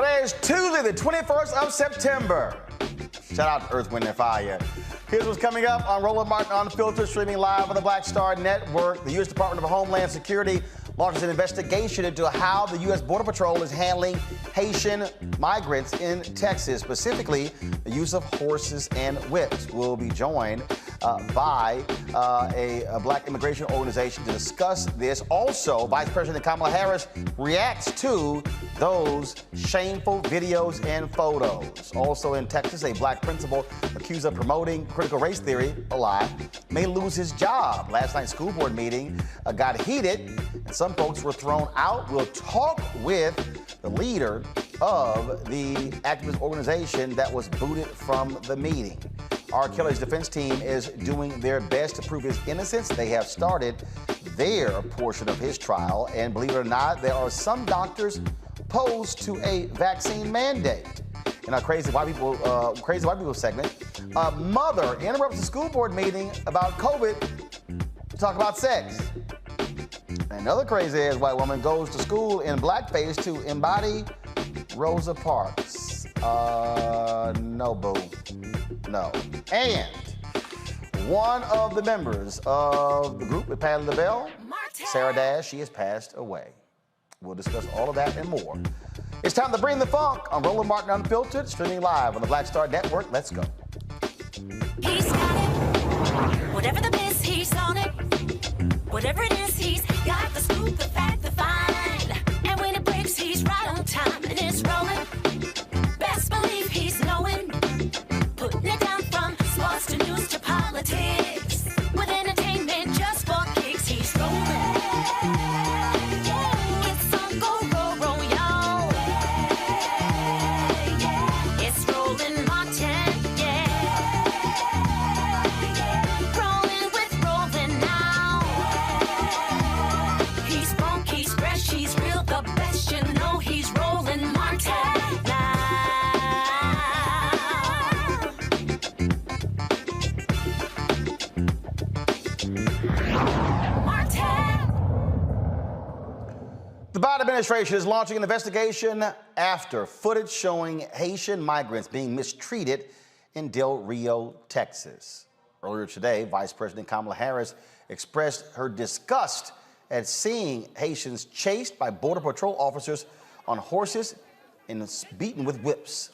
Today is Tuesday, the 21st of September. Shout out to Earth, Wind, and Fire. Here's what's coming up on Roland Martin Unfiltered, streaming live on the Black Star Network. The U.S. Department of Homeland Security launches an investigation into how the U.S. Border Patrol is handling Haitian migrants in Texas, specifically the use of horses and whips. We'll be joined by a black immigration organization to discuss this. Also, Vice President Kamala Harris reacts to those shameful videos and photos. Also in Texas, a black principal accused of promoting critical race theory, a lie, may lose his job. Last night's school board meeting got heated, and some folks were thrown out. We'll talk with the leader of the activist organization that was booted from the meeting. R. Kelly's defense team is doing their best to prove his innocence. They have started their portion of his trial, and believe it or not, there are some doctors opposed to a vaccine mandate. In our crazy white people segment, a mother interrupts the school board meeting about COVID to talk about sex. Another crazy-ass white woman goes to school in blackface to embody Rosa Parks. No, boo. No. And one of the members of the group that paddled the bell, Sarah Dash, she has passed away. We'll discuss all of that and more. It's time to bring the funk on Roland Martin Unfiltered, streaming live on the Black Star Network. Let's go. He's got it. Whatever the biz, he's on it. Whatever it is, he's got the scoop, the fact, the find. And when it breaks, he's right on time and it's rolling. Best believe he's knowing. Putting it down from sports to news to politics. With entertainment just for kicks, he's rolling. It's on go, roll, y'all. It's Roland Martin, yeah. Rolling with Roland now. He's funk, he's fresh, he's real, the best, you know he's Roland Martin now. The Biden administration is launching an investigation after footage showing Haitian migrants being mistreated in Del Rio, Texas. Earlier today, Vice President Kamala Harris expressed her disgust at seeing Haitians chased by Border Patrol officers on horses and beaten with whips.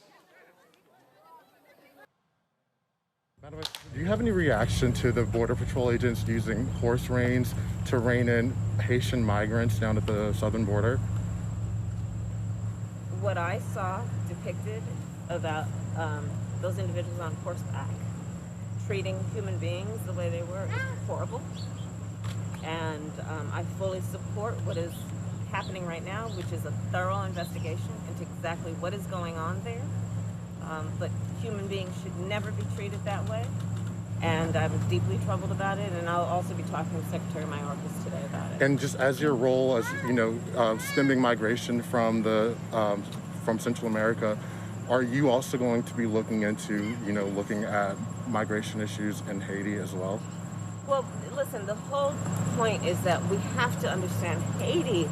Do you have any reaction to the Border Patrol agents using horse reins to rein in Haitian migrants down at the southern border? What I saw depicted about those individuals on horseback treating human beings the way they were is horrible. And I fully support what is happening right now, which is a thorough investigation into exactly what is going on there. But human beings should never be treated that way. And I'm deeply troubled about it, and I'll also be talking to Secretary Mayorkas today about it. And just as your role as, stemming migration from Central America, are you also going to be looking into, looking at migration issues in Haiti as well? Well, listen, the whole point is that we have to understand Haiti.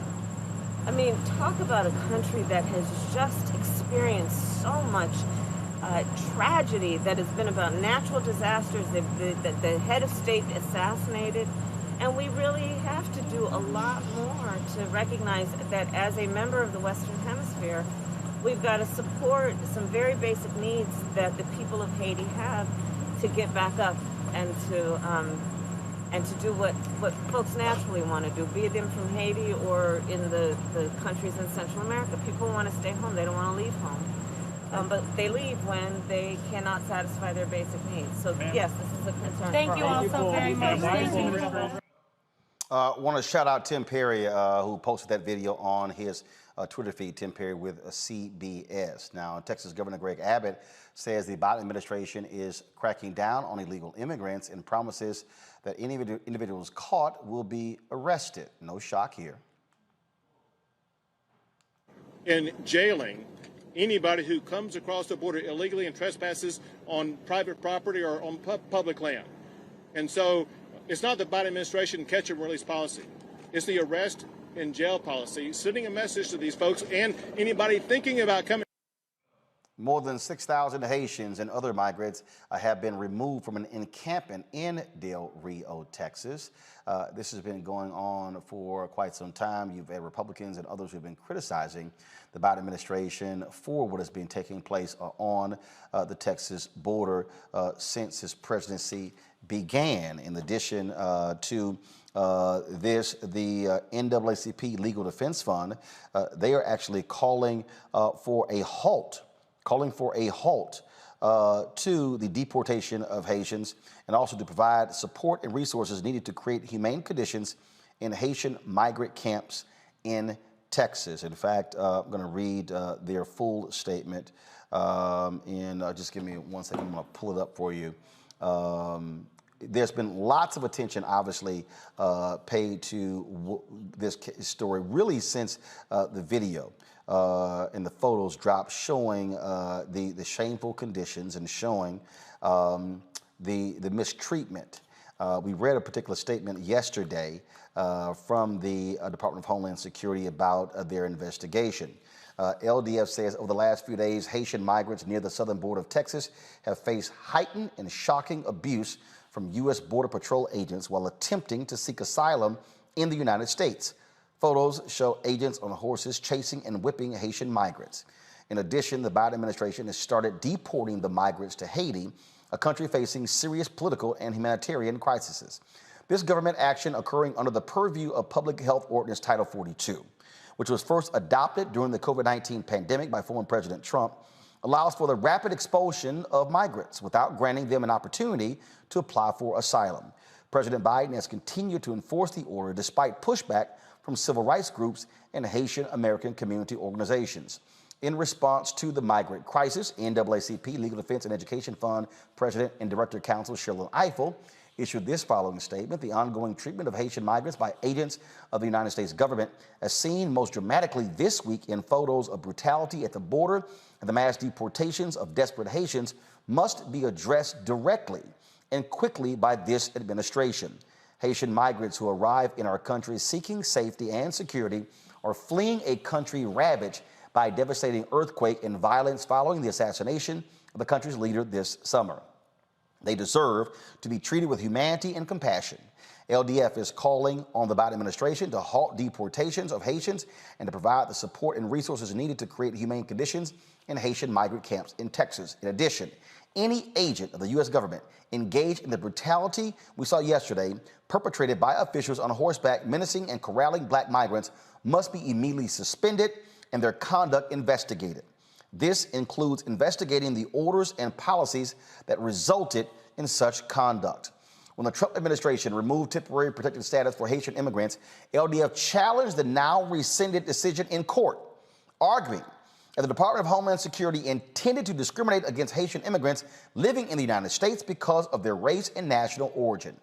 I mean, talk about a country that has just experienced so much tragedy that has been about natural disasters, the head of state assassinated, and we really have to do a lot more to recognize that as a member of the Western Hemisphere, we've got to support some very basic needs that the people of Haiti have to get back up and to do what folks naturally want to do, be it them from Haiti or in the countries in Central America. People want to stay home. They don't want to leave home. But they leave when they cannot satisfy their basic needs. So, yes, this is a concern. Thank you all so very much. Want to shout out Tim Perry, who posted that video on his Twitter feed, Tim Perry with CBS. Now, Texas Governor Greg Abbott says the Biden administration is cracking down on illegal immigrants and promises that any individuals caught will be arrested. No shock here. In jailing anybody who comes across the border illegally and trespasses on private property or on public land. And so it's not the Biden administration catch and release policy. It's the arrest and jail policy, sending a message to these folks and anybody thinking about coming More than 6,000 Haitians and other migrants have been removed from an encampment in Del Rio, Texas. This has been going on for quite some time. You've had Republicans and others who have been criticizing the Biden administration for what has been taking place on the Texas border since his presidency began. In addition to this, the NAACP Legal Defense Fund, they are actually calling for a halt to the deportation of Haitians, and also to provide support and resources needed to create humane conditions in Haitian migrant camps in Texas. In fact, I'm going to read their full statement, and just give me 1 second. I'm going to pull it up for you. There's been lots of attention, obviously, paid to this story, really since the video and the photos dropped showing the shameful conditions and showing the mistreatment. We read a particular statement yesterday from the Department of Homeland Security about their investigation. LDF says over the last few days, Haitian migrants near the southern border of Texas have faced heightened and shocking abuse from U.S. Border Patrol agents while attempting to seek asylum in the United States. Photos show agents on horses chasing and whipping Haitian migrants. In addition, the Biden administration has started deporting the migrants to Haiti, a country facing serious political and humanitarian crises. This government action occurring under the purview of Public Health Ordinance Title 42, which was first adopted during the COVID-19 pandemic by former President Trump, allows for the rapid expulsion of migrants without granting them an opportunity to apply for asylum. President Biden has continued to enforce the order despite pushback from civil rights groups and Haitian American community organizations. In response to the migrant crisis, NAACP Legal Defense and Education Fund President and Director Counsel Sherlyn Ifill issued this following statement: the ongoing treatment of Haitian migrants by agents of the United States government, as seen most dramatically this week in photos of brutality at the border and the mass deportations of desperate Haitians, must be addressed directly and quickly by this administration. Haitian migrants who arrive in our country seeking safety and security are fleeing a country ravaged by a devastating earthquake and violence following the assassination of the country's leader this summer. They deserve to be treated with humanity and compassion. LDF is calling on the Biden administration to halt deportations of Haitians and to provide the support and resources needed to create humane conditions in Haitian migrant camps in Texas. In addition, any agent of the U.S. government engaged in the brutality we saw yesterday, perpetrated by officials on horseback menacing and corralling black migrants, must be immediately suspended and their conduct investigated. This includes investigating the orders and policies that resulted in such conduct. When the Trump administration removed temporary protected status for Haitian immigrants, LDF challenged the now rescinded decision in court, arguing that the Department of Homeland Security intended to discriminate against Haitian immigrants living in the United States because of their race and national origin.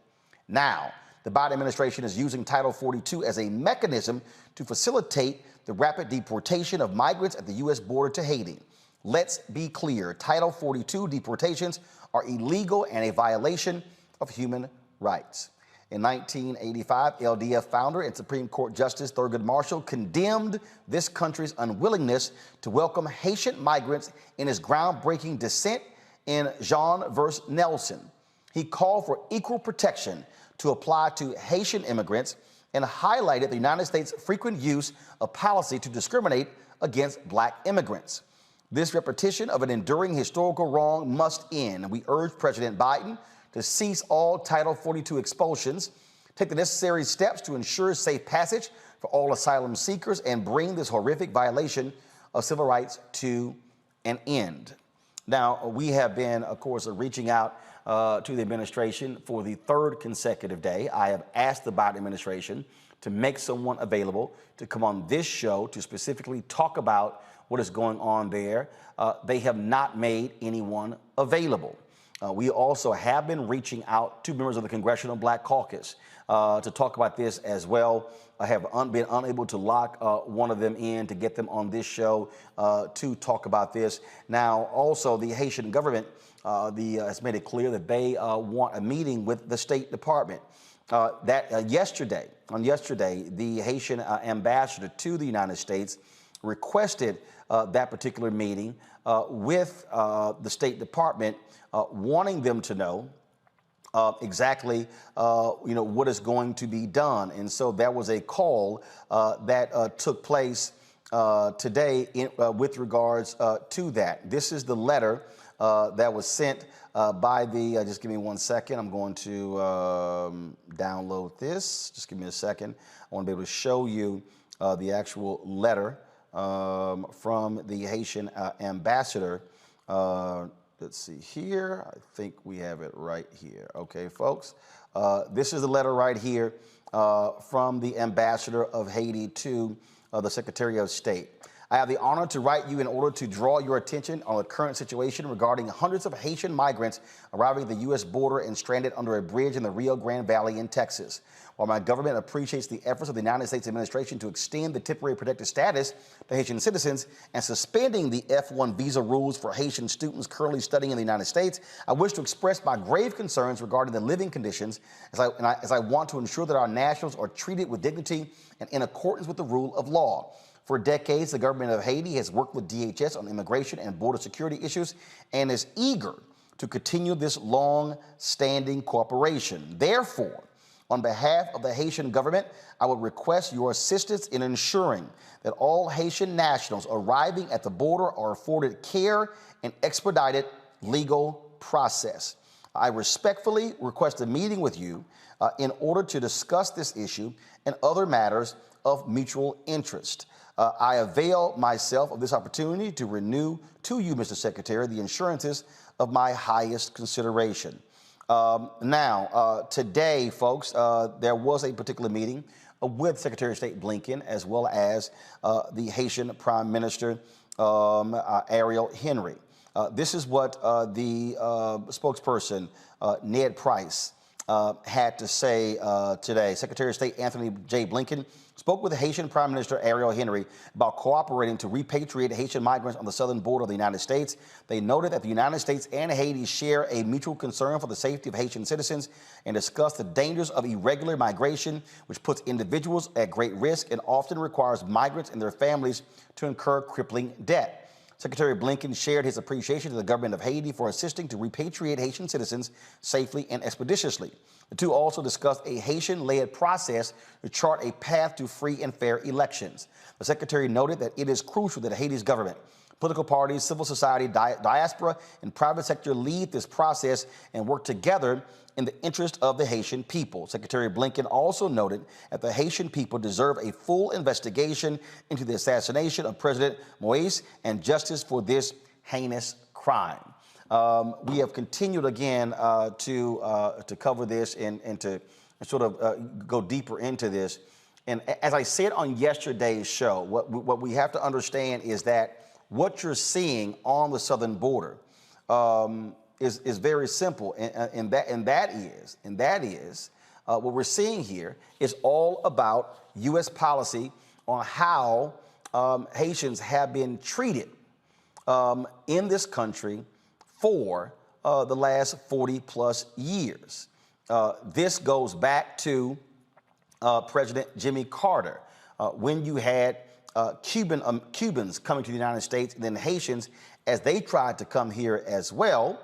Now, the Biden administration is using Title 42 as a mechanism to facilitate the rapid deportation of migrants at the U.S. border to Haiti. Let's be clear, Title 42 deportations are illegal and a violation of human rights. In 1985, LDF founder and Supreme Court Justice Thurgood Marshall condemned this country's unwillingness to welcome Haitian migrants in his groundbreaking dissent in Jean versus Nelson. He called for equal protection to apply to Haitian immigrants and highlighted the United States' frequent use of policy to discriminate against black immigrants. This repetition of an enduring historical wrong must end, and we urge President Biden to cease all Title 42 expulsions, take the necessary steps to ensure safe passage for all asylum seekers, and bring this horrific violation of civil rights to an end. Now, we have been, of course, reaching out to the administration for the third consecutive day. I have asked the Biden administration to make someone available to come on this show to specifically talk about what is going on there. They have not made anyone available. We also have been reaching out to members of the Congressional Black Caucus to talk about this as well. I have been unable to lock one of them in to get them on this show to talk about this. Now, also, the Haitian government has made it clear that they want a meeting with the State Department. Yesterday, the Haitian ambassador to the United States requested that particular meeting with the State Department, wanting them to know exactly, what is going to be done. And so there was a call that took place today with regards to that. This is the letter that was sent by the, just give me 1 second. I'm going to download this. Just give me a second. I want to be able to show you the actual letter from the Haitian ambassador. Let's see here. I think we have it right here. Okay, folks. This is the letter right here from the ambassador of Haiti to the Secretary of State. I have the honor to write you in order to draw your attention on the current situation regarding hundreds of Haitian migrants arriving at the U.S. border and stranded under a bridge in the Rio Grande Valley in Texas. While my government appreciates the efforts of the United States administration to extend the temporary protected status to Haitian citizens and suspending the F-1 visa rules for Haitian students currently studying in the United States, I wish to express my grave concerns regarding the living conditions as I want to ensure that our nationals are treated with dignity and in accordance with the rule of law. For decades, the government of Haiti has worked with DHS on immigration and border security issues and is eager to continue this long-standing cooperation. Therefore, on behalf of the Haitian government, I would request your assistance in ensuring that all Haitian nationals arriving at the border are afforded care and expedited legal process. I respectfully request a meeting with you in order to discuss this issue and other matters of mutual interest. I avail myself of this opportunity to renew to you, Mr. Secretary, the assurances of my highest consideration. Today, folks, there was a particular meeting with Secretary of State Blinken as well as the Haitian Prime Minister Ariel Henry. This is what the spokesperson, Ned Price, had to say today. Secretary of State Anthony J. Blinken spoke with the Haitian Prime Minister Ariel Henry about cooperating to repatriate Haitian migrants on the southern border of the United States. They noted that the United States and Haiti share a mutual concern for the safety of Haitian citizens and discussed the dangers of irregular migration, which puts individuals at great risk and often requires migrants and their families to incur crippling debt. Secretary Blinken shared his appreciation to the government of Haiti for assisting to repatriate Haitian citizens safely and expeditiously. The two also discussed a Haitian-led process to chart a path to free and fair elections. The secretary noted that it is crucial that Haiti's government, political parties, civil society, diaspora, and private sector lead this process and work together in the interest of the Haitian people. Secretary Blinken also noted that the Haitian people deserve a full investigation into the assassination of President Moïse and justice for this heinous crime. We have continued again to cover this and to sort of go deeper into this. And as I said on yesterday's show, what we have to understand is that what you're seeing on the southern border is very simple, and that is what we're seeing here is all about U.S. policy on how Haitians have been treated in this country for the last 40 plus years. This goes back to President Jimmy Carter, when you had Cubans coming to the United States, and then Haitians, as they tried to come here as well,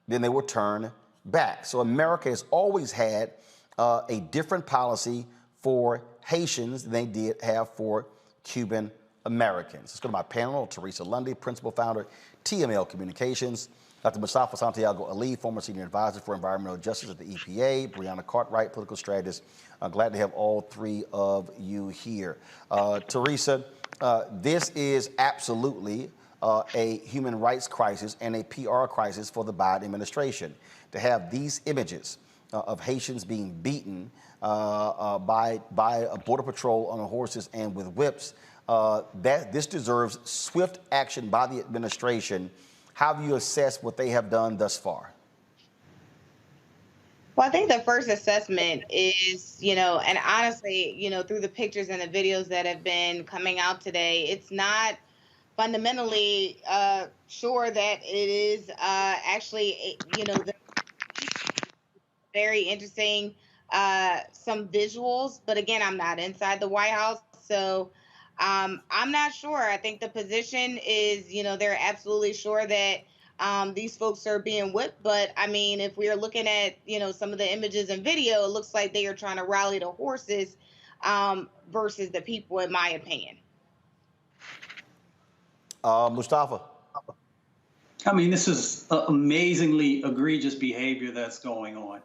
then they were turned back. So America has always had a different policy for Haitians than they did have for Cuban Americans. Let's go to my panel. Teresa Lundy, principal founder, TML Communications. Dr. Mustafa Santiago Ali, former senior advisor for environmental justice at the EPA. Brianna Cartwright, political strategist. I'm glad to have all three of you here. Teresa, this is absolutely a human rights crisis and a PR crisis for the Biden administration. To have these images of Haitians being beaten by a border patrol on horses and with whips, this deserves swift action by the administration. How have you assessed what they have done thus far? Well, I think the first assessment is, and honestly, through the pictures and the videos that have been coming out today, it's not fundamentally sure that it is actually, very interesting, some visuals. But again, I'm not inside the White House, so I'm not sure. I think the position is, they're absolutely sure that these folks are being whipped. But I mean, if we are looking at, some of the images and video, it looks like they are trying to rally the horses versus the people, in my opinion. Mustafa. I mean, this is amazingly egregious behavior that's going on.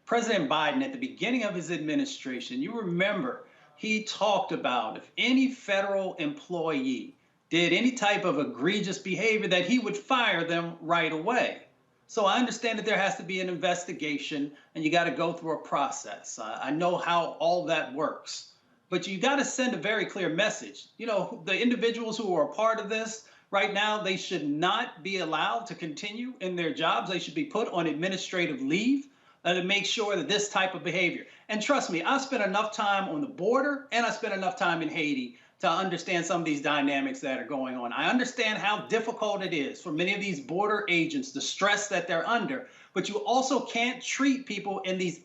President Biden, at the beginning of his administration, you remember he talked about if any federal employee did any type of egregious behavior, that he would fire them right away. So I understand that there has to be an investigation and you got to go through a process. I know how all that works, but you got to send a very clear message. The individuals who are a part of this right now, they should not be allowed to continue in their jobs. They should be put on administrative leave to make sure that this type of behavior. And trust me, I've spent enough time on the border and I spent enough time in Haiti to understand some of these dynamics that are going on. I understand how difficult it is for many of these border agents, the stress that they're under, but you also can't treat people in these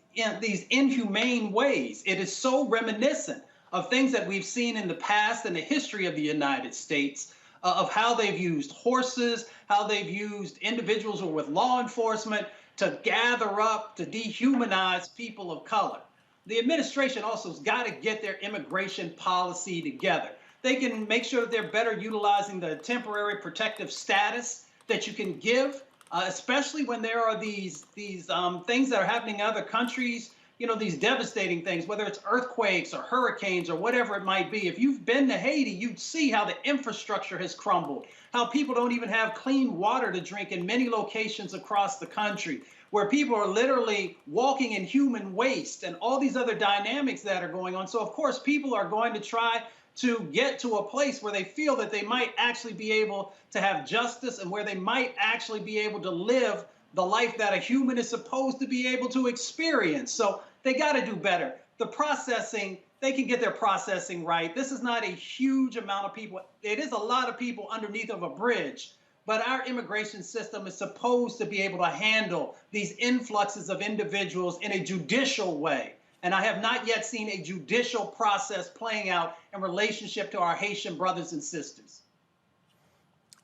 inhumane ways. It is so reminiscent of things that we've seen in the past in the history of the United States, of how they've used horses, how they've used individuals who are with law enforcement to gather up, to dehumanize people of color. The administration also has got to get their immigration policy together. They can make sure that they're better utilizing the temporary protective status that you can give, especially when there are these things that are happening in other countries, these devastating things, whether it's earthquakes or hurricanes or whatever it might be. If you've been to Haiti, you'd see how the infrastructure has crumbled, how people don't even have clean water to drink in many locations across the country, where people are literally walking in human waste and all these other dynamics that are going on. So, of course, people are going to try to get to a place where they feel that they might actually be able to have justice and where they might actually be able to live the life that a human is supposed to be able to experience. So they got to do better. The processing, they can get their processing right. This is not a huge amount of people. It is a lot of people underneath of a bridge. But our immigration system is supposed to be able to handle these influxes of individuals in a judicial way. And I have not yet seen a judicial process playing out in relationship to our Haitian brothers and sisters.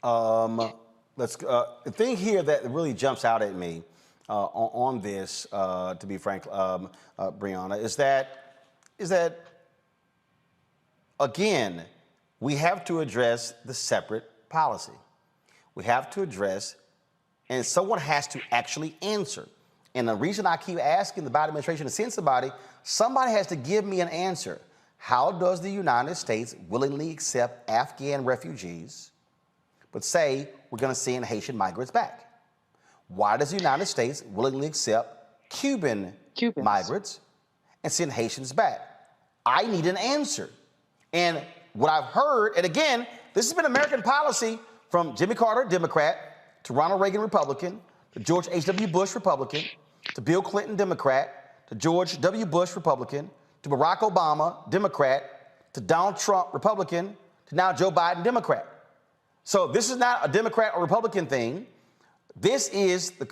The thing here that really jumps out at me on this, to be frank, Brianna, is that again, we have to address the separate policy. We have to address, and someone has to actually answer. And the reason I keep asking the Biden administration to send somebody has to give me an answer. How does the United States willingly accept Afghan refugees, but say we're going to send Haitian migrants back? Why does the United States willingly accept Cubans migrants and send Haitians back? I need an answer. And what I've heard, and again, this has been American policy from Jimmy Carter, Democrat, to Ronald Reagan, Republican, to George H.W. Bush, Republican, to Bill Clinton, Democrat, to George W. Bush, Republican, to Barack Obama, Democrat, to Donald Trump, Republican, to now Joe Biden, Democrat. So this is not a Democrat or Republican thing. This is the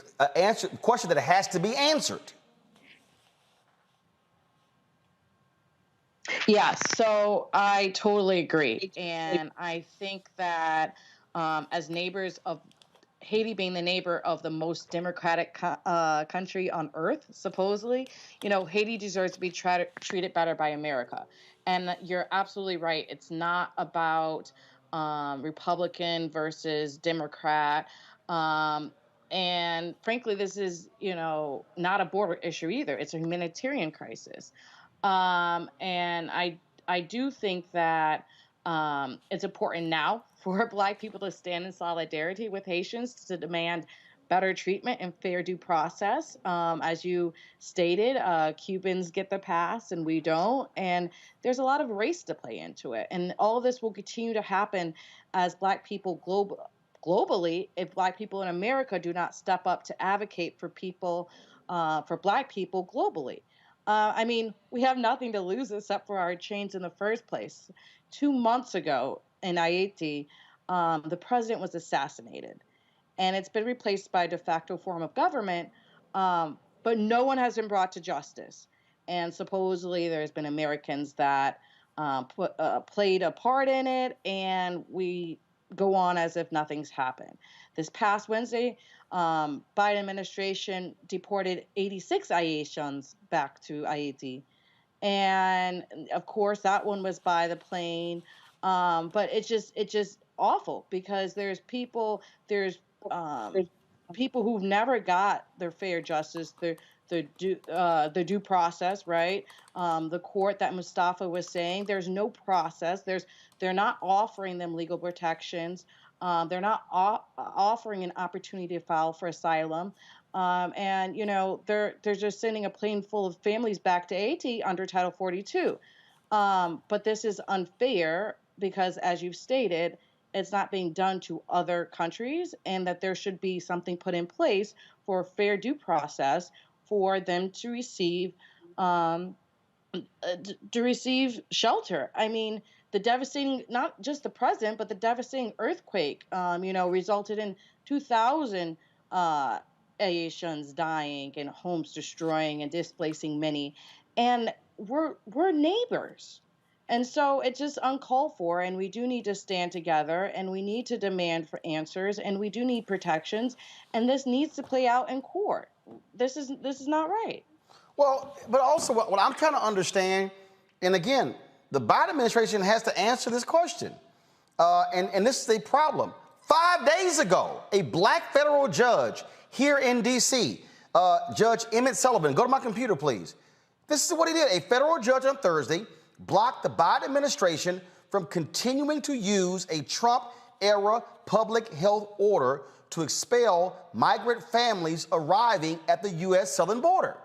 question that has to be answered. Yeah, so I totally agree. And I think that as neighbors of Haiti being the neighbor of the most democratic country on earth, supposedly, Haiti deserves to be treated better by America. And you're absolutely right. It's not about Republican versus Democrat. And frankly, this is, not a border issue either. It's a humanitarian crisis. And I do think that it's important now for Black people to stand in solidarity with Haitians to demand better treatment and fair due process. As you stated, Cubans get the pass and we don't. And there's a lot of race to play into it. And all of this will continue to happen as Black people globally if Black people in America do not step up to advocate for people, for Black people globally. I mean, we have nothing to lose except for our chains in the first place. 2 months ago in Haiti, the president was assassinated, and it's been replaced by a de facto form of government, but no one has been brought to justice. And supposedly there's been Americans that played a part in it, and we go on as if nothing's happened. This past Wednesday, Biden administration deported 86 Haitians back to Haiti. And of course, that one was by the plane. But it's just awful because there's people who've never got their fair justice, the due process, right? The court that Mustafa was saying, there's no process. They're not offering them legal protections. They're not offering an opportunity to file for asylum. And they're just sending a plane full of families back to Haiti under Title 42. But this is unfair because, as you've stated, it's not being done to other countries, and that there should be something put in place for a fair due process for them to receive shelter. I mean, the devastating, not just the present, but the devastating earthquake, resulted in 2,000 Haitians dying and homes destroying and displacing many. And we're neighbors. And so it's just uncalled for, and we do need to stand together, and we need to demand for answers, and we do need protections, and this needs to play out in court. This is not right. Well, but also what I'm trying to understand, and again, the Biden administration has to answer this question, and this is a problem. 5 days ago, a black federal judge here in D.C., Judge Emmett Sullivan, go to my computer, please. This is what he did. A federal judge on Thursday blocked the Biden administration from continuing to use a Trump-era public health order to expel migrant families arriving at the U.S. southern border.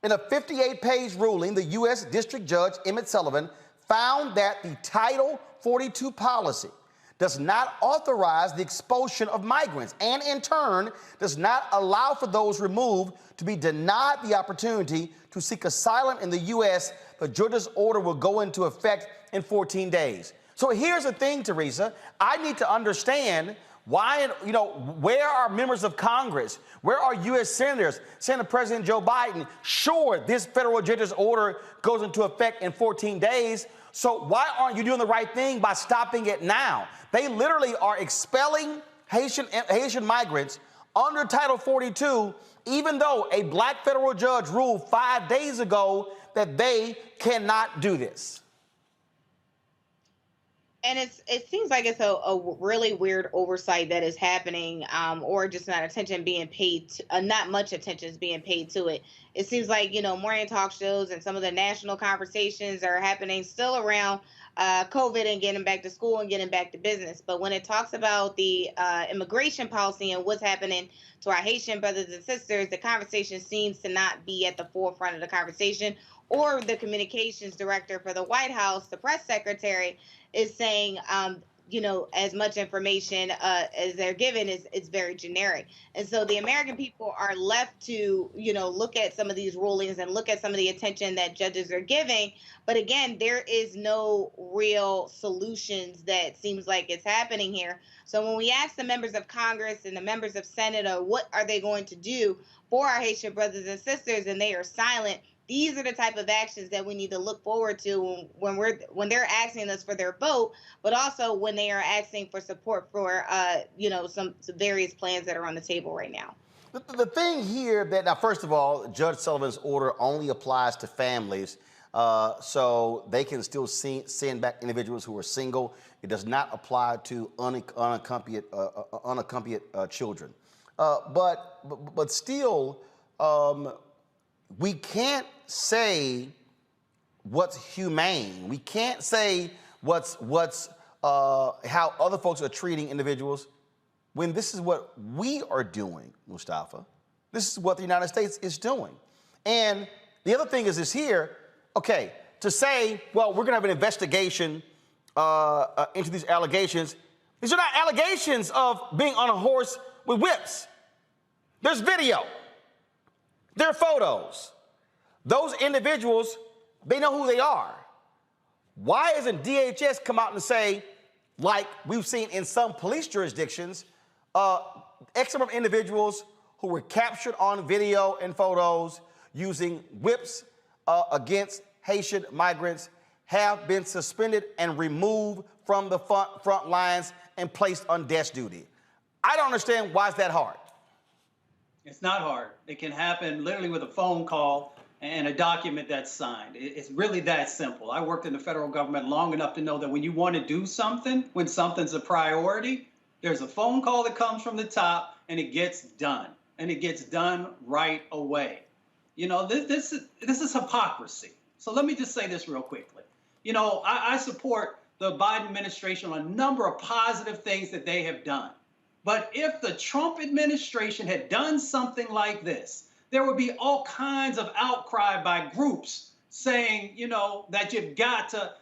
In a 58-page ruling, the U.S. District Judge Emmett Sullivan found that the Title 42 policy does not authorize the expulsion of migrants and, in turn, does not allow for those removed to be denied the opportunity to seek asylum in the U.S. The judge's order will go into effect in 14 days. So here's the thing, Teresa. I need to understand why, where are members of Congress? Where are U.S. senators saying to President Joe Biden, sure, this federal judge's order goes into effect in 14 days. So why aren't you doing the right thing by stopping it now? They literally are expelling Haitian migrants under Title 42, even though a black federal judge ruled 5 days ago that they cannot do this. And it seems like it's a really weird oversight that is happening, or just not attention being paid, not much attention is being paid to it. It seems like, morning talk shows and some of the national conversations are happening still around COVID and getting back to school and getting back to business. But when it talks about the immigration policy and what's happening to our Haitian brothers and sisters, the conversation seems to not be at the forefront of the conversation, or the communications director for the White House, the press secretary, is saying, as much information as they're given is very generic. And so the American people are left to, look at some of these rulings and look at some of the attention that judges are giving. But again, there is no real solutions that seems like it's happening here. So when we ask the members of Congress and the members of Senate, what are they going to do for our Haitian brothers and sisters, and they are silent, these are the type of actions that we need to look forward to when they're asking us for their vote, but also when they are asking for support for, some various plans that are on the table right now. The thing here now, first of all, Judge Sullivan's order only applies to families, so they can still send back individuals who are single. It does not apply to unaccompanied children. But still, we can't say what's humane. We can't say what's how other folks are treating individuals when this is what we are doing, Mustafa. This is what the United States is doing. And the other thing is this here, okay, to say, well, we're gonna have an investigation into these allegations. These are not allegations of being on a horse with whips. There's video. There are photos. Those individuals, they know who they are. Why isn't DHS come out and say, like we've seen in some police jurisdictions, X number of individuals who were captured on video and photos using whips against Haitian migrants have been suspended and removed from the front lines and placed on desk duty. I don't understand why it's that hard. It's not hard. It can happen literally with a phone call and a document that's signed. It's really that simple. I worked in the federal government long enough to know that when you want to do something, when something's a priority, there's a phone call that comes from the top and it gets done. And it gets done right away. You know, this is hypocrisy. So let me just say this real quickly. You know, I support the Biden administration on a number of positive things that they have done. But if the Trump administration had done something like this, there would be all kinds of outcry by groups saying, you know, that you got to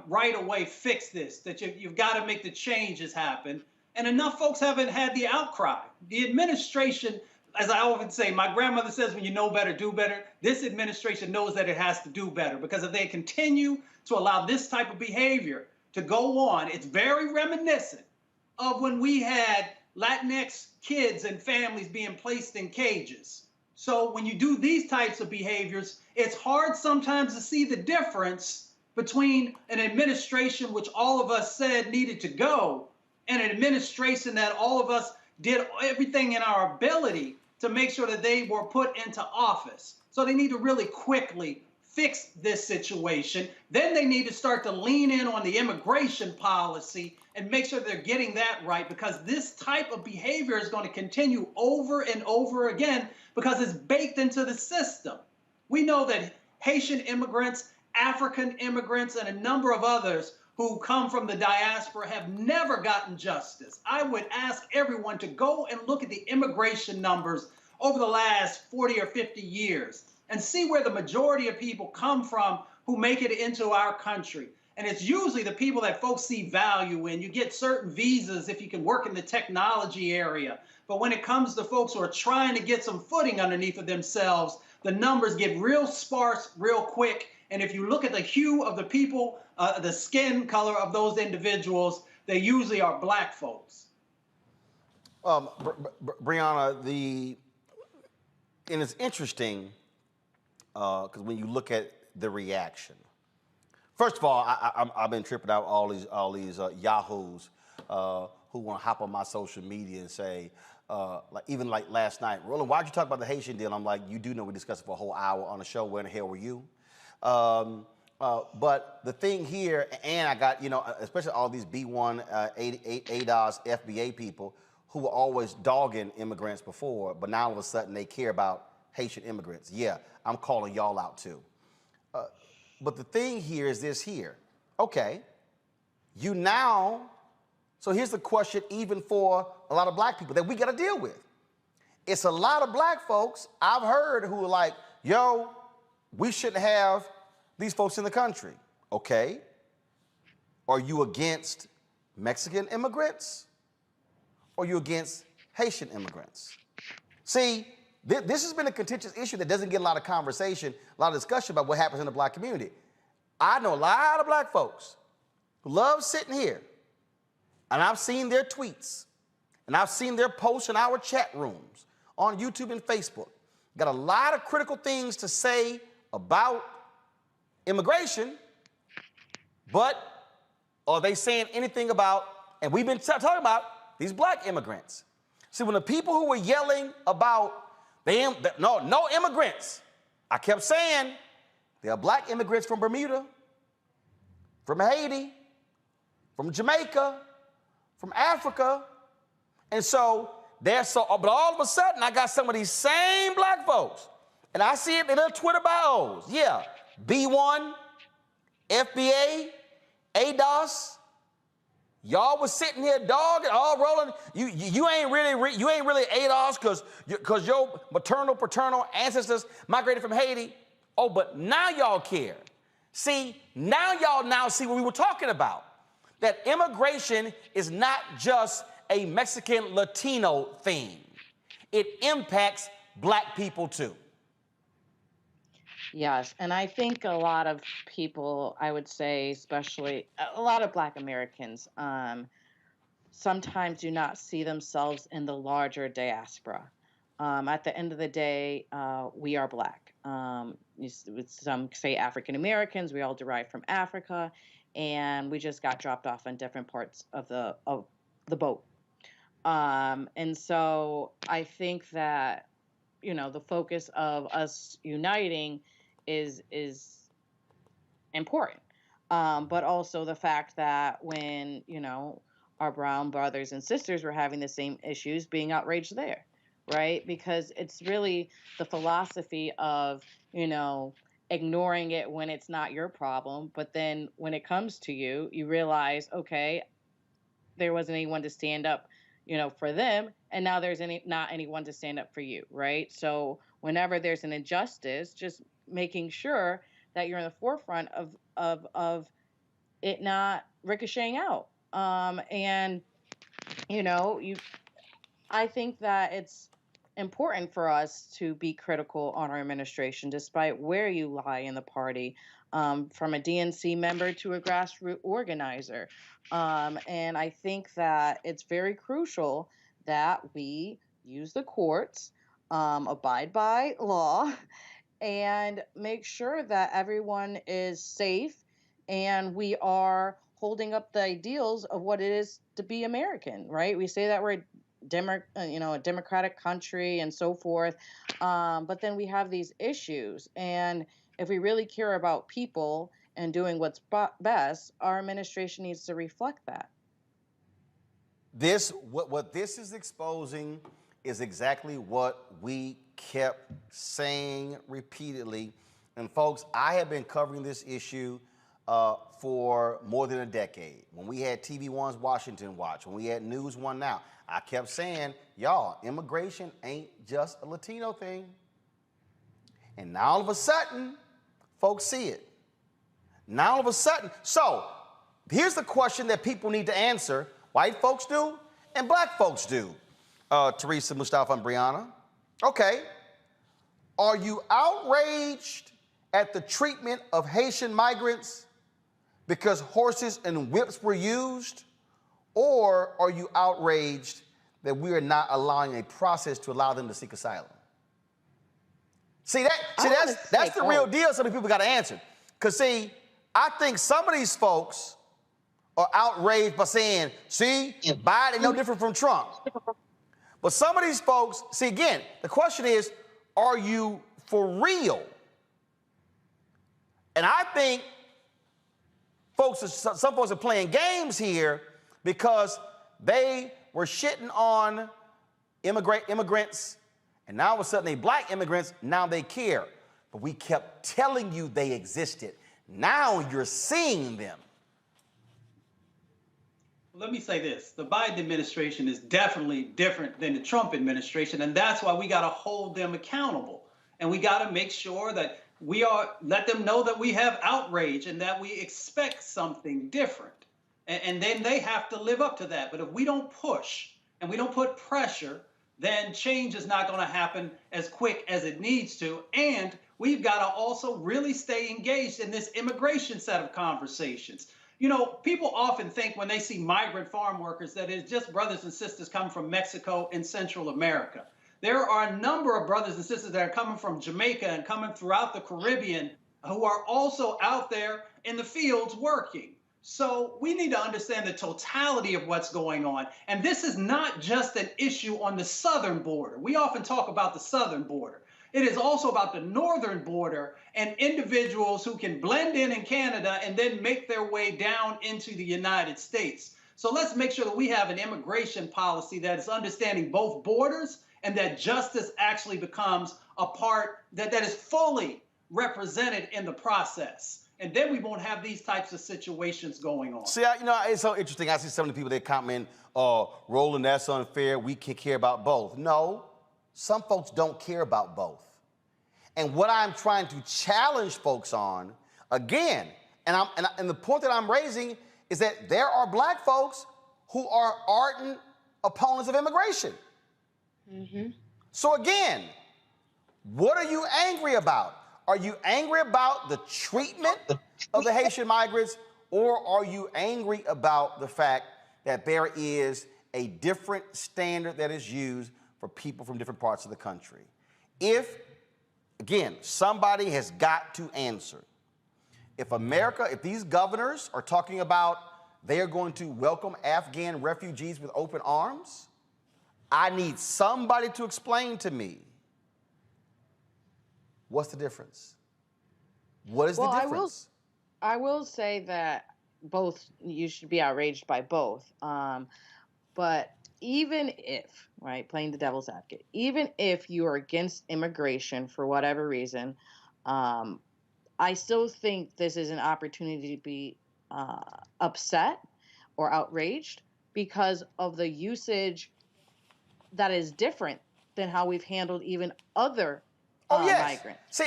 right away fix this, that you've got to make the changes happen. And enough folks haven't had the outcry. The administration, as I often say, my grandmother says, when you know better, do better. This administration knows that it has to do better, because if they continue to allow this type of behavior to go on, it's very reminiscent of when we had Latinx kids and families being placed in cages. So when you do these types of behaviors, it's hard sometimes to see the difference between an administration which all of us said needed to go and an administration that all of us did everything in our ability to make sure that they were put into office. So they need to really quickly fix this situation. Then they need to start to lean in on the immigration policy and make sure they're getting that right, because this type of behavior is going to continue over and over again because it's baked into the system. We know that Haitian immigrants, African immigrants, and a number of others who come from the diaspora have never gotten justice. I would ask everyone to go and look at the immigration numbers over the last 40 or 50 years and see where the majority of people come from who make it into our country. And it's usually the people that folks see value in. You get certain visas if you can work in the technology area. But when it comes to folks who are trying to get some footing underneath of themselves, the numbers get real sparse real quick. And if you look at the hue of the people, the skin color of those individuals, they usually are black folks. Brianna, and it's interesting because when you look at the reaction, first of all, I've been tripping out all these yahoos who want to hop on my social media and say, even like last night, Roland, why'd you talk about the Haitian deal? I'm like, you do know we discussed it for a whole hour on the show. Where in the hell were you? But the thing here, and I got, especially all these B1, ADOS, FBA people who were always dogging immigrants before, but now all of a sudden they care about Haitian immigrants. Yeah, I'm calling y'all out too. But the thing here is this here. Okay, so here's the question even for a lot of black people that we got to deal with. It's a lot of black folks I've heard who are like, yo, we shouldn't have these folks in the country. Okay, are you against Mexican immigrants? Or are you against Haitian immigrants? See, this has been a contentious issue that doesn't get a lot of conversation, a lot of discussion about what happens in the black community. I know a lot of black folks who love sitting here, and I've seen their tweets, and I've seen their posts in our chat rooms on YouTube and Facebook. Got a lot of critical things to say about immigration, but are they saying anything about, and we've been talking about, these black immigrants? See, when the people who were yelling about no immigrants, I kept saying there are black immigrants from Bermuda, from Haiti, from Jamaica, from Africa, and but all of a sudden I got some of these same black folks, and I see it in their Twitter bios. Yeah, B1, FBA, ADOS. Y'all was sitting here dogging, all rolling. You ain't really ADOS because your paternal ancestors migrated from Haiti. Oh, but now y'all care. See, now y'all see what we were talking about. That immigration is not just a Mexican Latino thing. It impacts black people too. Yes, and I think a lot of people, I would say, especially a lot of Black Americans, sometimes do not see themselves in the larger diaspora. At the end of the day, we are Black. Some say African Americans. We all derive from Africa, and we just got dropped off in different parts of the boat. And so I think that, the focus of us uniting is important. But also the fact that when, our brown brothers and sisters were having the same issues, being outraged there, right? Because it's really the philosophy of, ignoring it when it's not your problem. But then when it comes to you, you realize, okay, there wasn't anyone to stand up, for them, and now there's not anyone to stand up for you, right? So whenever there's an injustice, just making sure that you're in the forefront of it not ricocheting out. And I think that it's important for us to be critical on our administration, despite where you lie in the party, from a DNC member to a grassroots organizer. And I think that it's very crucial that we use the courts, abide by law, and make sure that everyone is safe and we are holding up the ideals of what it is to be American, right? We say that we're a democratic country and so forth, but then we have these issues. And if we really care about people and doing what's best, our administration needs to reflect that. What this is exposing is exactly what we kept saying repeatedly. And folks, I have been covering this issue for more than a decade. When we had TV One's Washington Watch, when we had News One Now, I kept saying, y'all, immigration ain't just a Latino thing. And now all of a sudden, folks see it. Now all of a sudden, so here's the question that people need to answer. White folks do and Black folks do. Teresa, Mustafa, and Brianna. Okay. Are you outraged at the treatment of Haitian migrants because horses and whips were used? Or are you outraged that we are not allowing a process to allow them to seek asylum? That's the real deal some of the people got to answer. Because, see, I think some of these folks are outraged by saying, see, Biden no different from Trump. But some of these folks, see, again, the question is, are you for real? And I think some folks are playing games here because they were shitting on immigrants, and now all of a sudden they Black immigrants, now they care. But we kept telling you they existed. Now you're seeing them. Let me say this. The Biden administration is definitely different than the Trump administration, and that's why we got to hold them accountable. And we got to make sure that let them know that we have outrage and that we expect something different. And then they have to live up to that. But if we don't push and we don't put pressure, then change is not going to happen as quick as it needs to. And we've got to also really stay engaged in this immigration set of conversations. People often think when they see migrant farm workers that it's just brothers and sisters coming from Mexico and Central America. There are a number of brothers and sisters that are coming from Jamaica and coming throughout the Caribbean who are also out there in the fields working. So we need to understand the totality of what's going on. And this is not just an issue on the southern border. We often talk about the southern border. It is also about the northern border and individuals who can blend in Canada and then make their way down into the United States. So let's make sure that we have an immigration policy that is understanding both borders and that justice actually becomes a part that is fully represented in the process. And then we won't have these types of situations going on. See, it's so interesting. I see some of the people that comment, Roland, that's unfair. We can care about both. No, some folks don't care about both. And what I'm trying to challenge folks on, again, and the point that I'm raising is that there are Black folks who are ardent opponents of immigration. Mm-hmm. So again, what are you angry about? Are you angry about the treatment of the Haitian migrants, or are you angry about the fact that there is a different standard that is used for people from different parts of the country. If, again, somebody has got to answer. If these governors are talking about they are going to welcome Afghan refugees with open arms, I need somebody to explain to me what's the difference. What is the difference? I will say that both, you should be outraged by both. But even if, right, playing the devil's advocate, even if you are against immigration for whatever reason, I still think this is an opportunity to be upset or outraged because of the usage that is different than how we've handled even other migrants. See,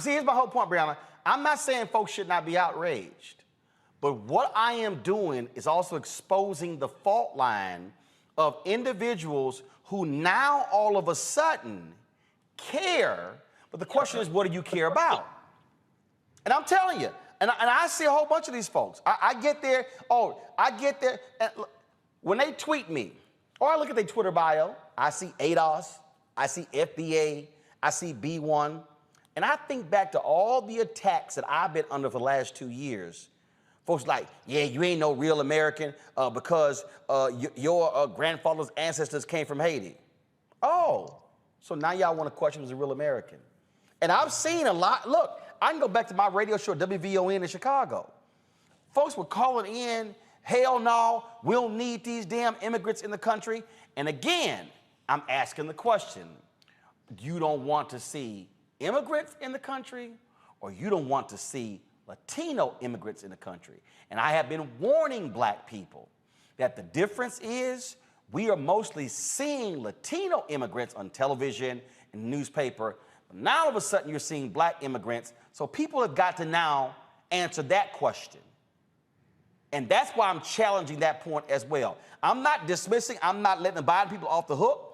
here's my whole point, Brianna. I'm not saying folks should not be outraged, but what I am doing is also exposing the fault line of individuals who now all of a sudden care, but the question is, what do you care about? And I'm telling you, and I see a whole bunch of these folks. I get there, and look, when they tweet me, or I look at their Twitter bio, I see ADOS, I see FBA, I see B1, and I think back to all the attacks that I've been under for the last 2 years. Folks like, yeah, you ain't no real American because your grandfather's ancestors came from Haiti. Oh, so now y'all want to question who's a real American. And I've seen a lot. Look, I can go back to my radio show, WVON in Chicago. Folks were calling in, hell no, we don't need these damn immigrants in the country. And again, I'm asking the question, you don't want to see immigrants in the country, or you don't want to see Latino immigrants in the country? And I have been warning black people that the difference is we are mostly seeing Latino immigrants on television and newspaper. But now all of a sudden you're seeing black immigrants. So people have got to now answer that question. And that's why I'm challenging that point as well. I'm not dismissing, I'm not letting the Biden people off the hook.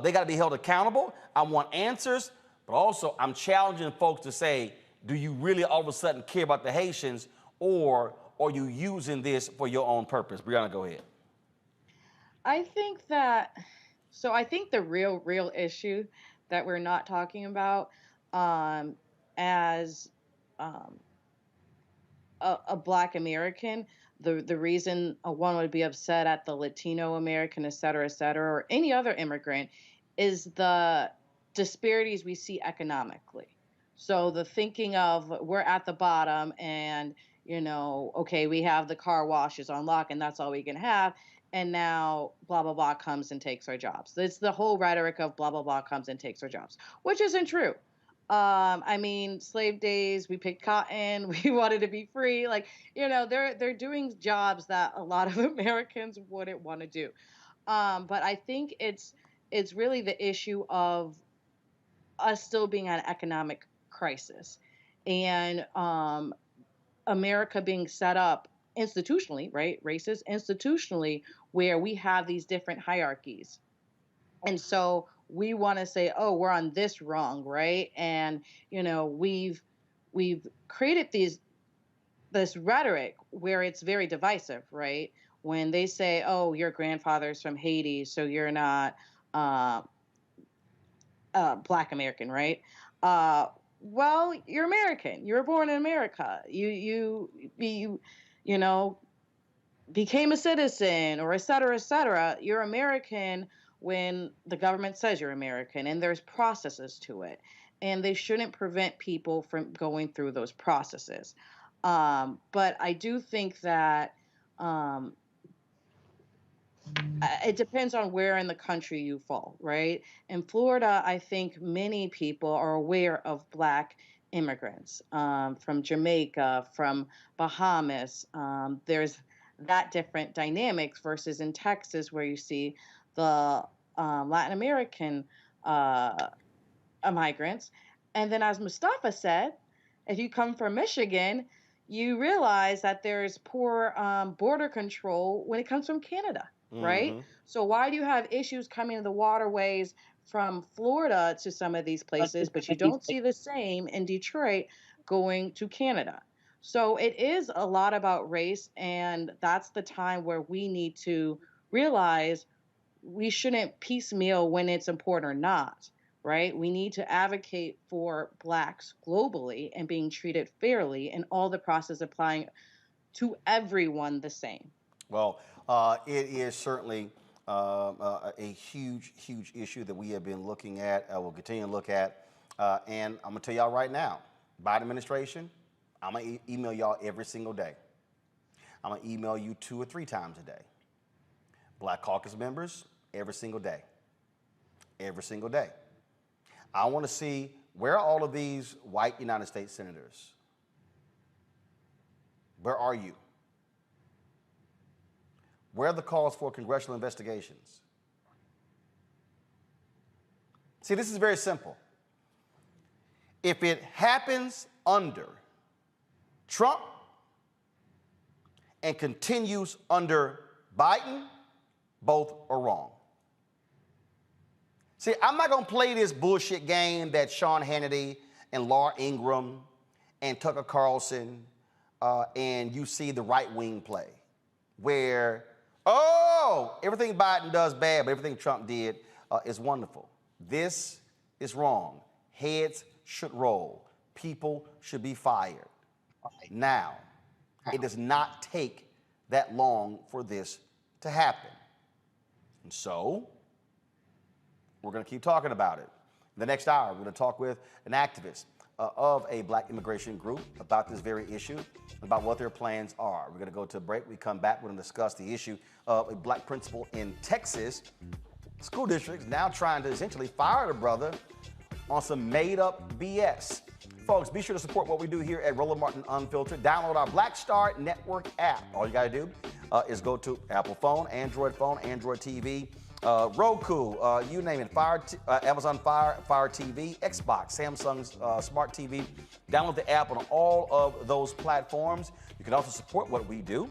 They got to be held accountable. I want answers, but also I'm challenging folks to say, do you really all of a sudden care about the Haitians, or are you using this for your own purpose? Brianna, go ahead. I think the real issue that we're not talking about as a Black American, the reason one would be upset at the Latino American, et cetera, or any other immigrant, is the disparities we see economically. So the thinking of we're at the bottom and, okay, we have the car washes on lock and that's all we can have. And now blah, blah, blah comes and takes our jobs. It's the whole rhetoric of blah, blah, blah comes and takes our jobs, which isn't true. Slave days, we picked cotton, we wanted to be free. They're doing jobs that a lot of Americans wouldn't want to do. But I think it's really the issue of us still being at an economic crisis and America being set up institutionally, right? Racist institutionally, where we have these different hierarchies. And so we want to say, oh, we're on this wrong, right? And, we've created this rhetoric where it's very divisive, right? When they say, oh, your grandfather's from Haiti, so you're not Black American, right? Well, you're American. You were born in America. You became a citizen, or et cetera, et cetera. You're American when the government says you're American, and there's processes to it. And they shouldn't prevent people from going through those processes. But I do think that it depends on where in the country you fall, right? In Florida, I think many people are aware of Black immigrants from Jamaica, from Bahamas. There's that different dynamics versus in Texas, where you see the Latin American migrants. And then, as Mustafa said, if you come from Michigan, you realize that there's poor border control when it comes from Canada, right? Mm-hmm. So why do you have issues coming to the waterways from Florida to some of these places, but you don't see the same in Detroit going to Canada? So it is a lot about race, and that's the time where we need to realize we shouldn't piecemeal when it's important or not, right? We need to advocate for Blacks globally and being treated fairly, and all the process applying to everyone the same. Well, it is certainly a huge, huge issue that we have been looking at, we'll continue to look at. And I'm going to tell y'all right now, Biden administration, I'm going to email y'all every single day. I'm going to email you 2 or 3 times a day. Black Caucus members, every single day. Every single day. I want to see, where are all of these white United States senators? Where are you? Where are the calls for congressional investigations? See, this is very simple. If it happens under Trump and continues under Biden, both are wrong. See, I'm not going to play this bullshit game that Sean Hannity and Laura Ingraham and Tucker Carlson and you see the right wing play, where, oh, everything Biden does bad, but everything Trump did is wonderful. This is wrong. Heads should roll. People should be fired. Now, it does not take that long for this to happen. And so, we're going to keep talking about it. In the next hour, we're going to talk with an activist of a Black immigration group about this very issue, about what their plans are. We're going to go to a break. We come back, we're going to discuss the issue of a Black principal in Texas. School districts now trying to essentially fire the brother on some made-up BS. Folks, be sure to support what we do here at Roland Martin Unfiltered. Download our Black Star Network app. All you got to do is go to Apple phone, Android TV, Roku, you name it, Amazon Fire TV, Xbox, Samsung's Smart TV. Download the app on all of those platforms. You can also support what we do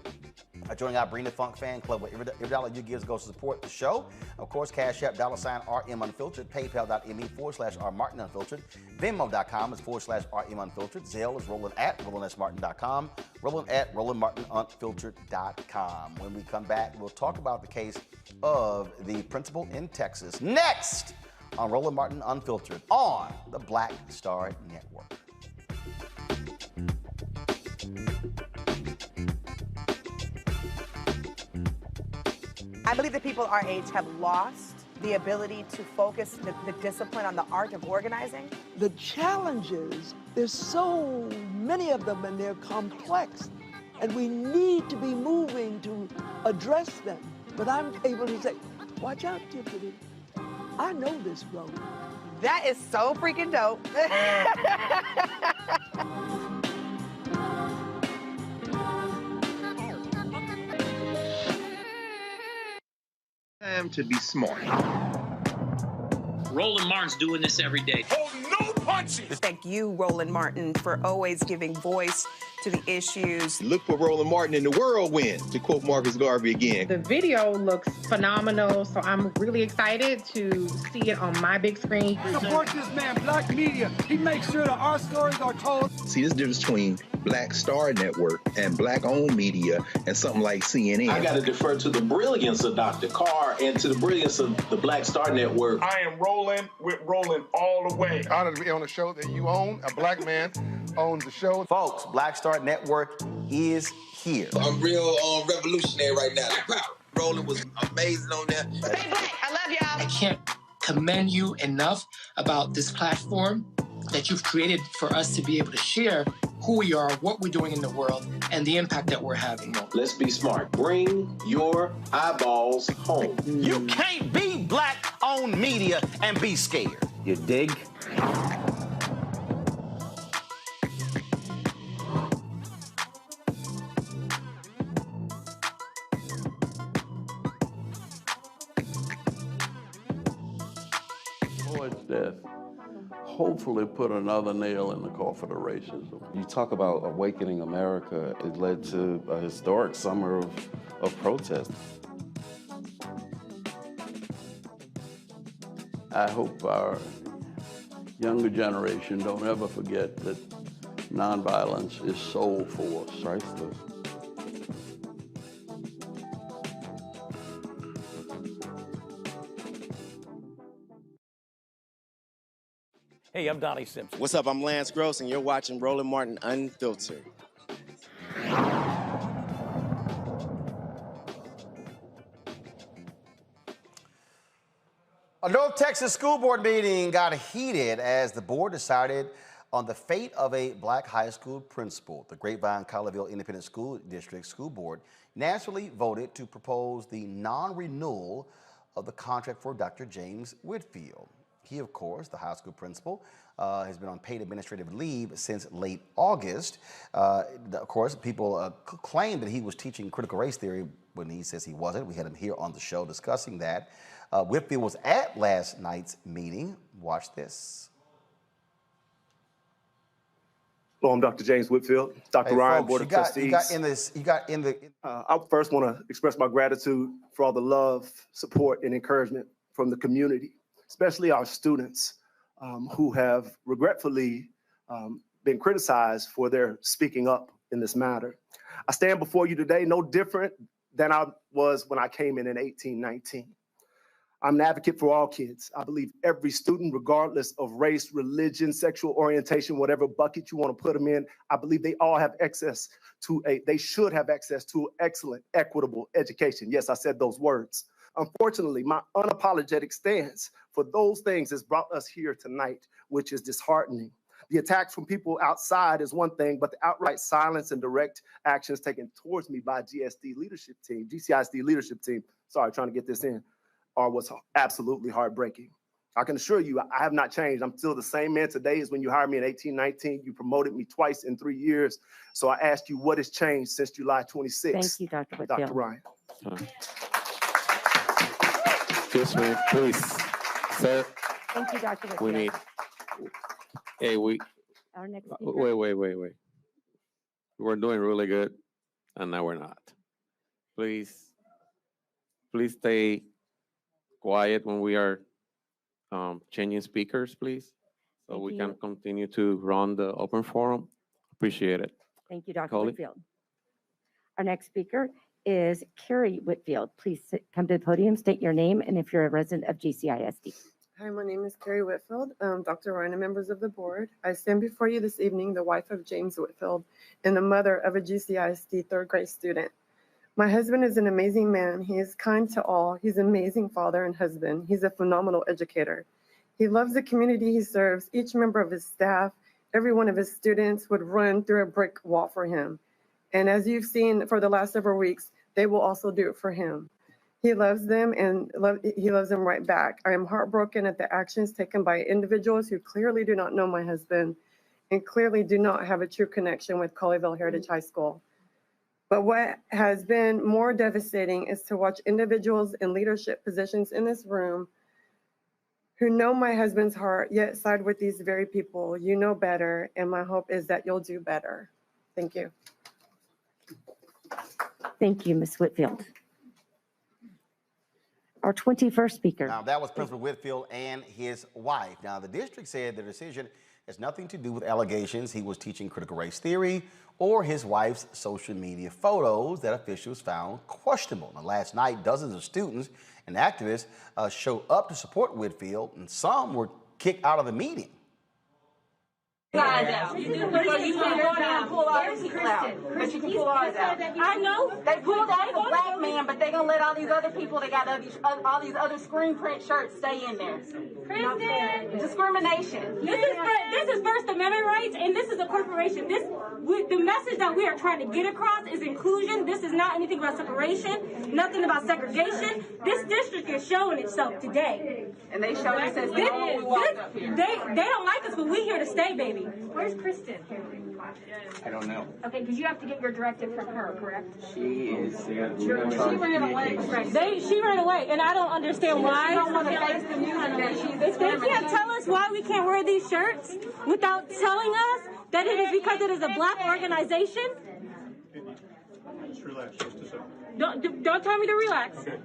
by joining our Bring the Funk fan club, where every dollar you give goes to support the show. Of course, Cash App, $RM Unfiltered, PayPal.me/R Martin Unfiltered, Venmo.com is /RM Unfiltered, Zelle is Roland@RolandSMartin.com, Roland@RolandMartinUnfiltered.com. When we come back, we'll talk about the case of the principal in Texas. Next on Roland Martin Unfiltered on the Black Star Network. I believe that people our age have lost the ability to focus the discipline on the art of organizing. The challenges, there's so many of them and they're complex, and we need to be moving to address them. But I'm able to say, watch out, Tiffany. I know this road. That is so freaking dope. Time to be smart. Roland Martin's doing this every day. Oh, no punches! Thank you, Roland Martin, for always giving voice to the issues. Look for Roland Martin in the whirlwind, to quote Marcus Garvey again. The video looks phenomenal, so I'm really excited to see it on my big screen. Support this man, Black media. He makes sure that our stories are told. See, this difference between Black Star Network and Black-owned media and something like CNN. I got to defer to the brilliance of Dr. Carr and to the brilliance of the Black Star Network. I am rolling with Roland all the way. Honored to be on a show that you own. A Black man owns the show. Folks, Black Star Network is here. I'm real revolutionary right now. Roland was amazing on there. Stay Black. I love y'all. I can't commend you enough about this platform that you've created for us to be able to share who we are, what we're doing in the world, and the impact that we're having. Let's be smart. Bring your eyeballs home. You can't be Black-owned media and be scared. You dig? Floyd's death hopefully put another nail in the coffin of racism. You talk about awakening America. It led to a historic summer of protest. I hope our younger generation don't ever forget that nonviolence is soul force. Hey, I'm Donnie Simpson. What's up? I'm Lance Gross, and you're watching Roland Martin Unfiltered. A North Texas school board meeting got heated as the board decided on the fate of a black high school principal. The Grapevine-Colleyville Independent School District School Board naturally voted to propose the non-renewal of the contract for Dr. James Whitfield. He, of course, the high school principal, has been on paid administrative leave since late August. Of course, people claim that he was teaching critical race theory when he says he wasn't. We had him here on the show discussing that. Whitfield was at last night's meeting. Watch this. Hello, I'm Dr. James Whitfield, Dr. Ryan, folks, Board of Trustees. I first want to express my gratitude for all the love, support, and encouragement from the community, especially our students who have regretfully been criticized for their speaking up in this matter. I stand before you today no different than I was when I came in 1819. I'm an advocate for all kids. I believe every student, regardless of race, religion, sexual orientation, whatever bucket you want to put them in, I believe they all have they should have access to excellent, equitable education. Yes, I said those words. Unfortunately, my unapologetic stance for those things has brought us here tonight, which is disheartening. The attacks from people outside is one thing, but the outright silence and direct actions taken towards me by GCISD leadership team, sorry, trying to get this in, are what's absolutely heartbreaking. I can assure you, I have not changed. I'm still the same man today as when you hired me in 1819. You promoted me twice in 3 years. So I asked you, what has changed since July 26th? Thank you, Dr. Whitfield. Dr. Ryan. Excuse me, please, sir. Thank you, Dr. Whitfield. We need. Hey, Our next speaker. Wait. We're doing really good, and now we're not. Please stay quiet when we are changing speakers, please, so we can continue to run the open forum. Appreciate it. Thank you, Dr. Coley. Whitfield. Our next speaker is Carrie Whitfield. Please come to the podium, state your name, and if you're a resident of GCISD. Hi, my name is Carrie Whitfield, Dr. Ryan and members of the board. I stand before you this evening, the wife of James Whitfield and the mother of a GCISD third grade student. My husband is an amazing man. He is kind to all. He's an amazing father and husband. He's a phenomenal educator. He loves the community he serves. Each member of his staff, every one of his students would run through a brick wall for him. And as you've seen for the last several weeks, they will also do it for him. He loves them and he loves them right back. I am heartbroken at the actions taken by individuals who clearly do not know my husband and clearly do not have a true connection with Colleyville Heritage High School. But what has been more devastating is to watch individuals in leadership positions in this room who know my husband's heart, yet side with these very people. You know better, and my hope is that you'll do better. Thank you. Thank you, Ms. Whitfield. Our 21st speaker. Now, that was Principal Whitfield and his wife. Now, the district said the decision has nothing to do with allegations he was teaching critical race theory or his wife's social media photos that officials found questionable. Now, last night, dozens of students and activists showed up to support Whitfield, and some were kicked out of the meeting. I know they pulled out the black man, but they gonna let all these other people that got all these other screen print shirts stay in there. Kristen, discrimination. This is First Amendment rights, and this is a corporation. The message that we are trying to get across is inclusion. This is not anything about separation, nothing about segregation. This district is showing itself today. And they showed us as we walked up here. They don't like us, but we're here to stay, baby. Where's Kristen? I don't know. Okay, because you have to get your directive from her, correct? She is. She ran away. She ran away, and I don't understand why. If they can't tell us why we can't wear these shirts without telling us that it is because it is a black organization. Just relax just a second. Don't tell me to relax. Okay.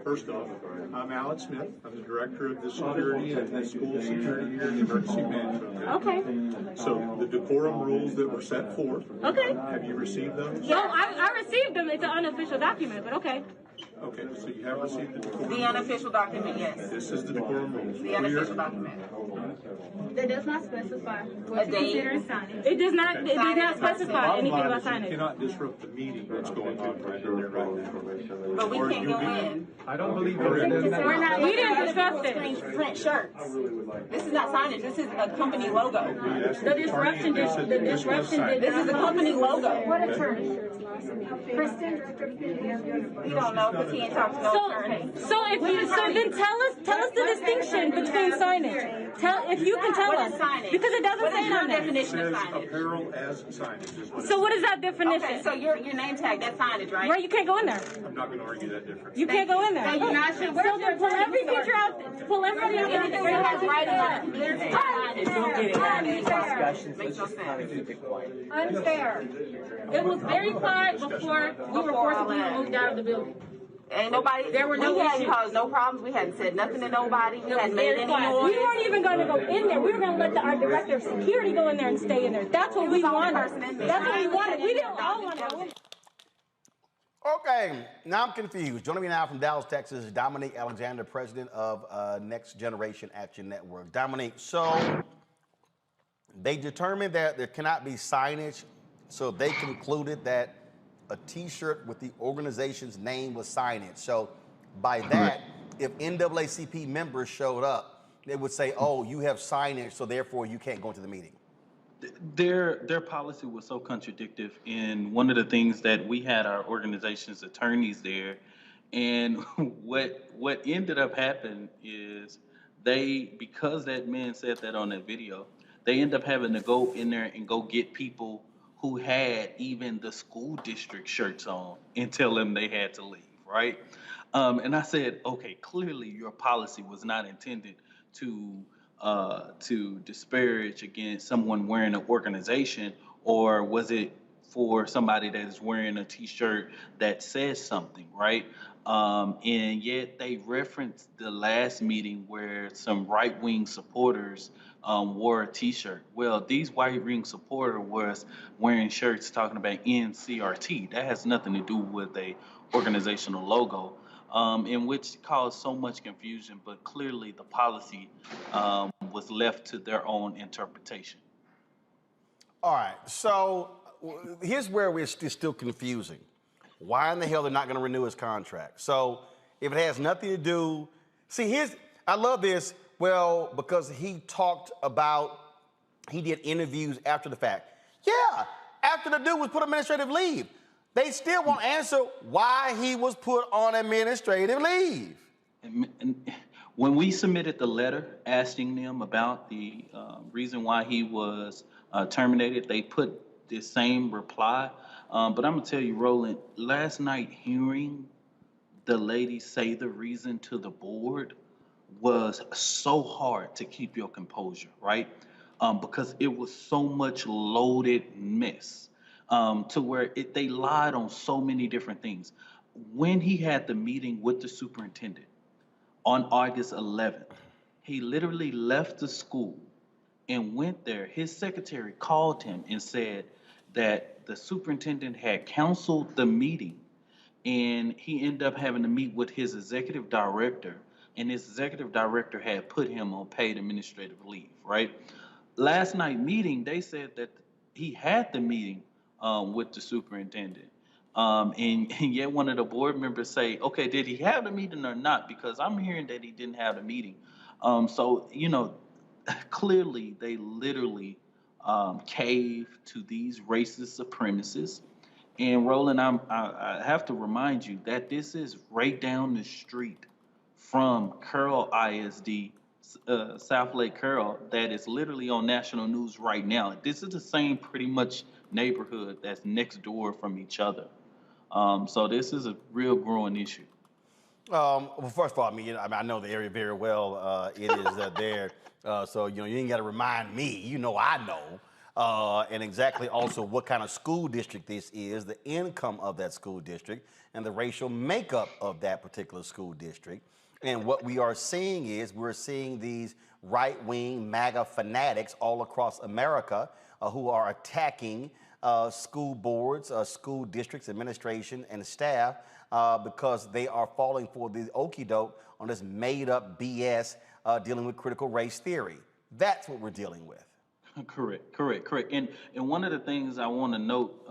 First off, I'm Alex Smith. I'm the director of the security and the school security here in the emergency management. Okay. So the decorum rules that were set forth. Okay. Have you received those? No, I received them. It's an unofficial document, but okay. Okay, so you have received the decorum The unofficial document, yes. This is the decorum rules. The unofficial document. That does not specify A what you date. consider signage. It does not. It does not specify anything about You signage. cannot disrupt the meeting that's going on right in there right now. But we Or can't you go do. in. I don't believe we're in. We're not. We didn't disrupt it. Print shirts. This is not signage. This is a company logo. The disruption. The disruption. This is a company logo. What attorney? Kristen? We don't know because he ain't talked to no attorney. So if you then tell us the distinction between signage. If you can tell us, because it doesn't say it on there. Definition of signage. Apparel as signage is what So what is that definition? Okay, so your name tag, that's signage, right? Right, you can't go in there. I'm not going to argue that difference. You can't go in there. You're not sure. So then pull every picture out. Pull everything out. Anything that has writing on it, clear signage. Makes no sense. Unfair. It was very quiet before we were forced to be moved out of the building. Ain't nobody. There were no we hadn't issues. caused no problems. We hadn't said nothing to nobody. We hadn't made any noise. We weren't even going to go in there. We were going to let our director of security go in there and stay in there. That's what we wanted. That's what we wanted. We didn't all want to go in. Okay, now I'm confused. Joining me now from Dallas, Texas, is Dominique Alexander, president of Next Generation Action Network. Dominique, so they determined that there cannot be signage, so they concluded that a T-shirt with the organization's name was signage. So by that, if NAACP members showed up, they would say, oh, you have signage, so therefore you can't go into the meeting. Their policy was so contradictory, and one of the things that we had our organization's attorneys there, and what ended up happening is because that man said that on that video, they end up having to go in there and go get people who had even the school district shirts on and tell them they had to leave, right? And I said, okay, clearly your policy was not intended to disparage against someone wearing an organization, or was it for somebody that is wearing a T-shirt that says something, right? And yet they referenced the last meeting where some right-wing supporters wore a T-shirt. Well, these right-wing supporters was wearing shirts talking about CRT. That has nothing to do with a organizational logo, in which caused so much confusion. But clearly, the policy was left to their own interpretation. All right, so here's where it's still confusing. Why in the hell they're not going to renew his contract? So if it has nothing to do, I love this. Well, because he talked about, he did interviews after the fact. Yeah, after the dude was put on administrative leave. They still won't answer why he was put on administrative leave. And when we submitted the letter asking them about the reason why he was terminated, they put the same reply. But I'm gonna tell you, Roland, last night hearing the lady say the reason to the board was so hard to keep your composure, right? Because it was so much loaded mess, to where they lied on so many different things. When he had the meeting with the superintendent on August 11th, he literally left the school and went there. His secretary called him and said that the superintendent had canceled the meeting, and he ended up having to meet with his executive director, and his executive director had put him on paid administrative leave, right? Last night meeting, they said that he had the meeting with the superintendent. And yet one of the board members say, okay, did he have the meeting or not? Because I'm hearing that he didn't have the meeting. So, clearly they literally cave to these racist supremacists. And Roland, I have to remind you that this is right down the street from Curl ISD, South Lake Curl, that is literally on national news right now. This is the same pretty much neighborhood that's next door from each other. So this is a real growing issue. Well, first of all, I know the area very well. It is there. So, you ain't got to remind me. I know. And exactly also what kind of school district this is, the income of that school district, and the racial makeup of that particular school district. And what we are seeing is we're seeing these right-wing MAGA fanatics all across America who are attacking school boards, school districts, administration, and staff because they are falling for the okie doke on this made-up BS dealing with critical race theory. That's what we're dealing with. Correct. And one of the things I want to note,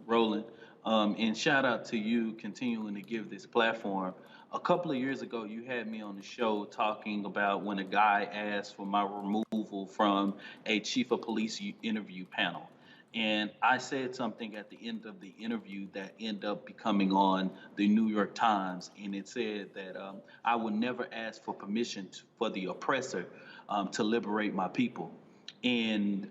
Roland, and shout out to you continuing to give this platform. A couple of years ago, you had me on the show talking about when a guy asked for my removal from a chief of police interview panel. And I said something at the end of the interview that ended up becoming on the New York Times. And it said that I would never ask for permission for the oppressor to liberate my people. And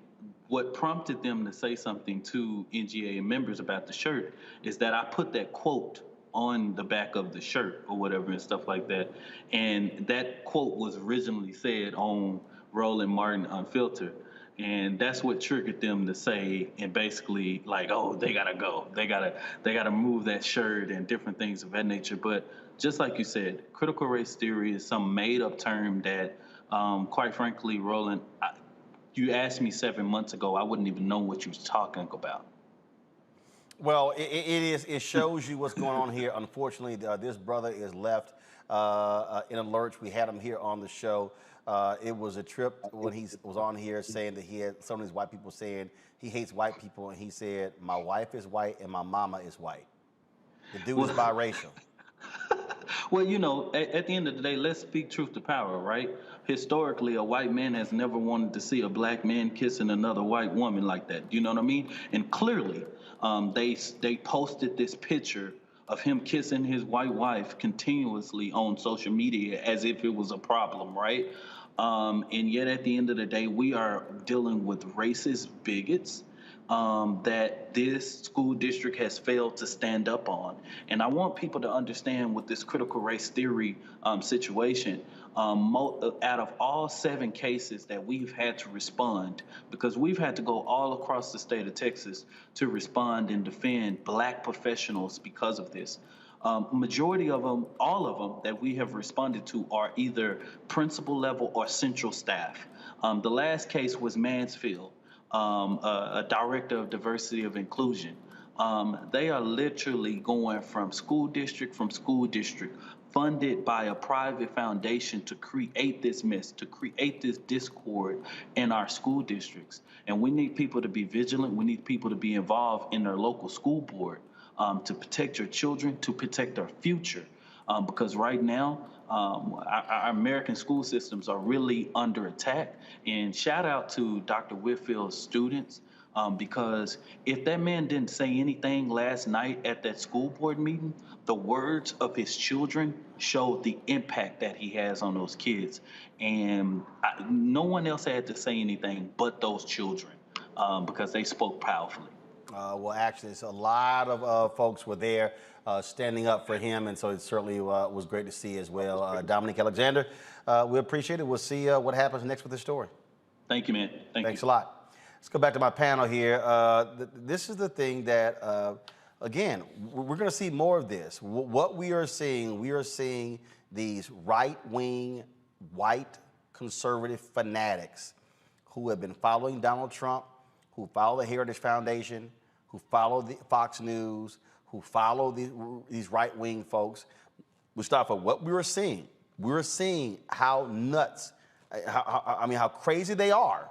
what prompted them to say something to NGA members about the shirt is that I put that quote on the back of the shirt or whatever and stuff like that. And that quote was originally said on Roland Martin Unfiltered. And that's what triggered them to say, and basically like, oh, they gotta go. They gotta move that shirt and different things of that nature. But just like you said, critical race theory is some made up term that, quite frankly, Roland, you asked me 7 months ago, I wouldn't even know what you was talking about. Well, it shows you what's going on here. Unfortunately, this brother is left in a lurch. We had him here on the show. It was a trip when he was on here saying that he had some of these white people saying he hates white people, and he said, my wife is white and my mama is white. The dude is biracial. Well, you know, at the end of the day, let's speak truth to power, right? Historically, a white man has never wanted to see a black man kissing another white woman like that. You know what I mean? And clearly, they posted this picture of him kissing his white wife continuously on social media as if it was a problem, right? And yet at the end of the day, we are dealing with racist bigots that this school district has failed to stand up on. And I want people to understand with this critical race theory situation, out of all 7 cases that we've had to respond, because we've had to go all across the state of Texas to respond and defend black professionals because of this. Majority of them, all of them that we have responded to are either principal level or central staff. The last case was Mansfield, a director of diversity of inclusion. They are literally going from school district, funded by a private foundation to create this mess, to create this discord in our school districts. And we need people to be vigilant. We need people to be involved in their local school board to protect your children, to protect their future. Because right now, our American school systems are really under attack. And shout out to Dr. Whitfield's students, because if that man didn't say anything last night at that school board meeting, the words of his children showed the impact that he has on those kids. And no one else had to say anything but those children, because they spoke powerfully. Well, actually, it's a lot of folks were there standing up for him, and so it certainly was great to see as well. Dominic Alexander, we appreciate it. We'll see what happens next with this story. Thank you, man. Thanks a lot. Let's go back to my panel here. This is the thing that, again, we're going to see more of this. What we are seeing these right-wing, white, conservative fanatics who have been following Donald Trump, who follow the Heritage Foundation, who follow the Fox News, who follow these right-wing folks. Mustafa, what we were seeing how nuts, how crazy they are,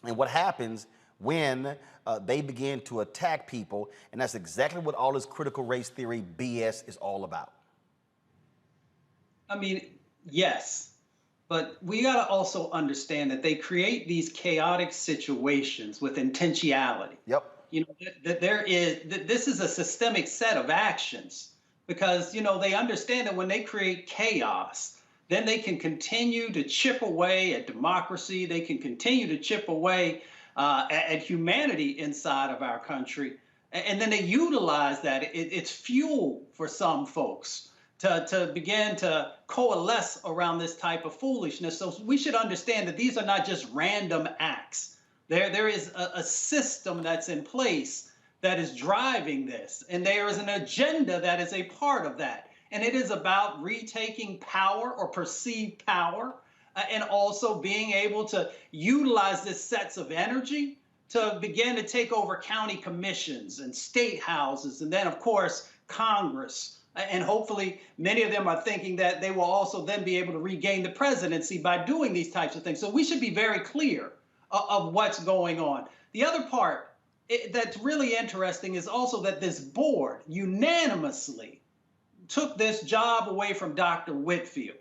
and what happens when they begin to attack people, and that's exactly what all this critical race theory BS is all about. I mean, yes, but we got to also understand that they create these chaotic situations with intentionality. Yep. You know, that this is a systemic set of actions, because, you know, they understand that when they create chaos, then they can continue to chip away at democracy. They can continue to chip away at humanity inside of our country. And then they utilize that. It's fuel for some folks to begin to coalesce around this type of foolishness. So we should understand that these are not just random acts. There is a system that's in place that is driving this, and there is an agenda that is a part of that. And it is about retaking power or perceived power, and also being able to utilize this sets of energy to begin to take over county commissions and state houses, and then, of course, Congress. And hopefully, many of them are thinking that they will also then be able to regain the presidency by doing these types of things. So we should be very clear of what's going on. The other part that's really interesting is also that this board unanimously took this job away from Dr. Whitfield.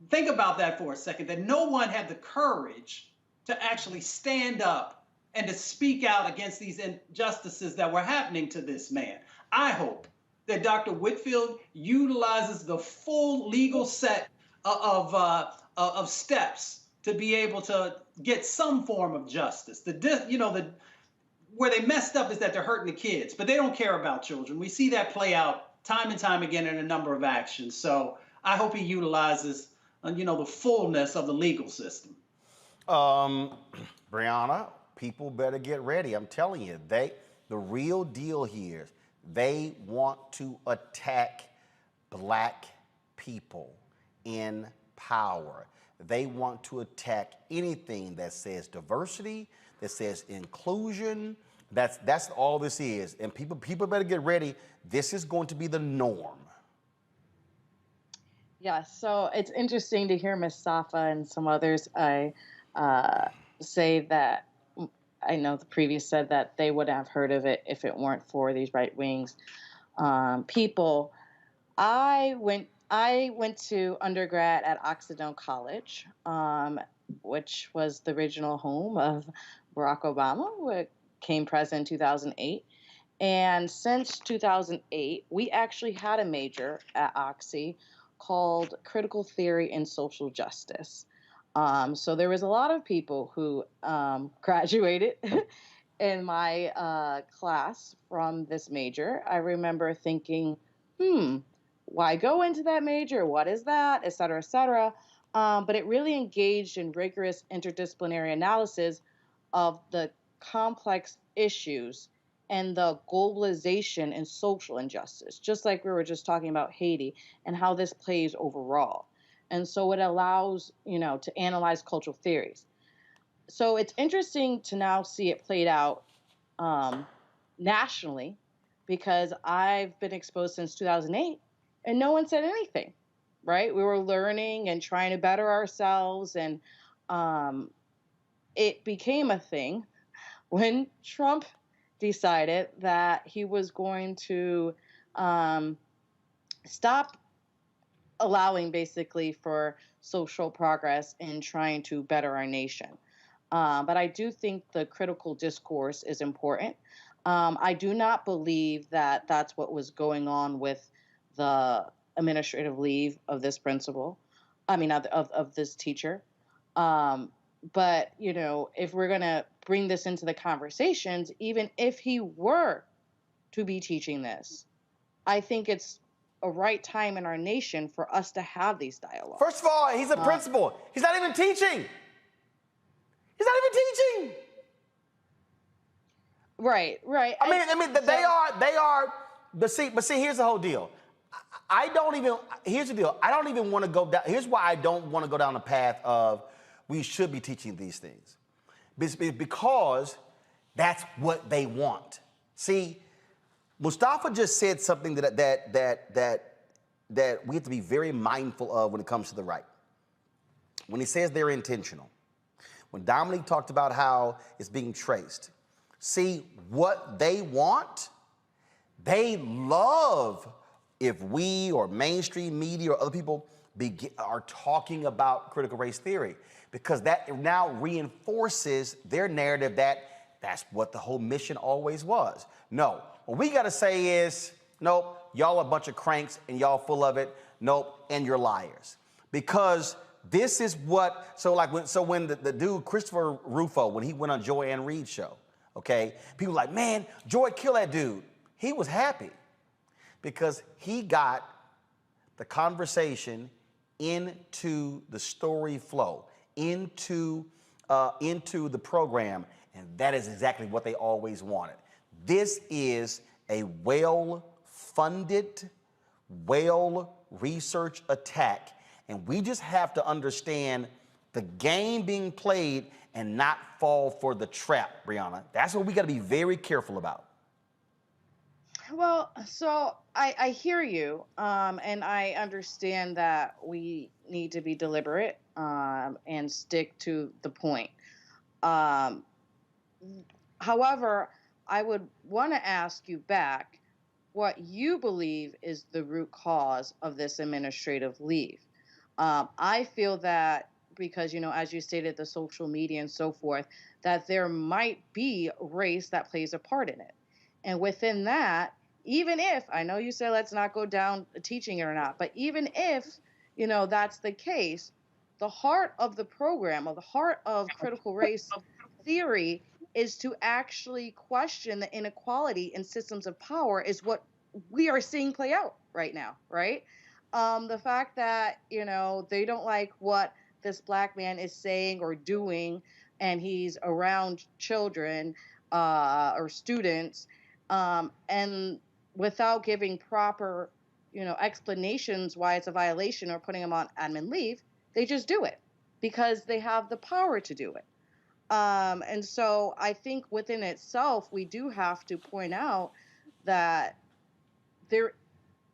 Think about that for a second, that no one had the courage to actually stand up and to speak out against these injustices that were happening to this man. I hope that Dr. Whitfield utilizes the full legal set of steps to be able to get some form of justice. Where they messed up is that they're hurting the kids, but they don't care about children. We see that play out time and time again in a number of actions. So I hope he utilizes, the fullness of the legal system. Brianna, people better get ready. I'm telling you, the real deal here is they want to attack black people in power. They want to attack anything that says diversity, that says inclusion. That's all this is. And people better get ready. This is going to be the norm. Yeah, so it's interesting to hear Ms. Safa and some others say that, I know the previous said that they wouldn't have heard of it if it weren't for these right wings people. I went to undergrad at Occidental College, which was the original home of Barack Obama, who became president in 2008. And since 2008, we actually had a major at Oxy called Critical Theory and Social Justice. So there was a lot of people who graduated in my class from this major. I remember thinking, why go into that major? What is that? Et cetera, et cetera. But it really engaged in rigorous interdisciplinary analysis of the complex issues and the globalization and social injustice, just like we were just talking about Haiti and how this plays overall. And so it allows, to analyze cultural theories. So it's interesting to now see it played out nationally, because I've been exposed since 2008 and no one said anything, right? We were learning and trying to better ourselves. And it became a thing when Trump decided that he was going to stop allowing basically for social progress and trying to better our nation. But I do think the critical discourse is important. I do not believe that that's what was going on with the administrative leave of this principal, of this teacher. But, if we're going to bring this into the conversations, even if he were to be teaching this, I think it's a right time in our nation for us to have these dialogues. First of all, he's a principal. He's not even teaching. He's not even teaching. Right. They are. But see, here's the whole deal. Here's the deal. I don't even want to go down. Here's why I don't want to go down the path of we should be teaching these things. Because that's what they want. See, Mustafa just said something that we have to be very mindful of when it comes to the right. When he says they're intentional. When Dominique talked about how it's being traced. See, what they want, they love if we or mainstream media or other people are talking about critical race theory, because that now reinforces their narrative that that's what the whole mission always was. No, what we got to say is, nope, y'all a bunch of cranks and y'all full of it. Nope, and you're liars. Because this is what, when the dude, Christopher Rufo, when he went on Joy Ann Reid's show, okay, people were like, man, Joy, kill that dude. He was happy because he got the conversation into the story flow, into the program, and that is exactly what they always wanted. This is a well-funded, well-researched attack, and we just have to understand the game being played and not fall for the trap, Brianna. That's what we got to be very careful about. Well, so I hear you, and I understand that we need to be deliberate and stick to the point. Um, However, I would want to ask you back what you believe is the root cause of this administrative leave. I feel that because, you know, as you stated, the social media and so forth, that there might be race that plays a part in it. And within that, even if, I know you said let's not go down teaching it or not, but even if, you know, that's the case, the heart of the program or the heart of critical race theory is to actually question the inequality in systems of power is what we are seeing play out right now, right? The fact that, you know, they don't like what this black man is saying or doing, and he's around children or students, and without giving proper, you know, explanations why it's a violation or putting them on admin leave, they just do it because they have the power to do it. And so I think within itself, we do have to point out that there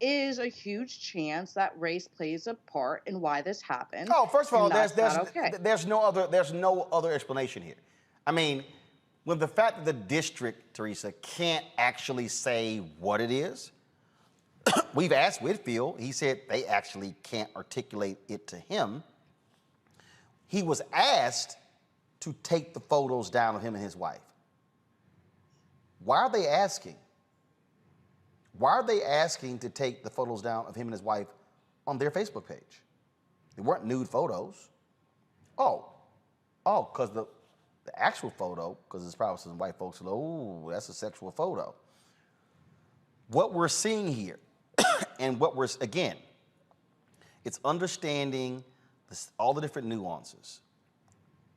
is a huge chance that race plays a part in why this happened. Oh, first of all, okay. there's no other explanation here. I mean, when the fact that the district, Teresa, can't actually say what it is, we've asked Whitfield, he said they actually can't articulate it to him. He was asked to take the photos down of him and his wife. Why are they asking? Why are they asking to take the photos down of him and his wife on their Facebook page? They weren't nude photos. Because the actual photo, because it's probably some white folks, oh, that's a sexual photo. What we're seeing here, and what we're, again, it's understanding all the different nuances.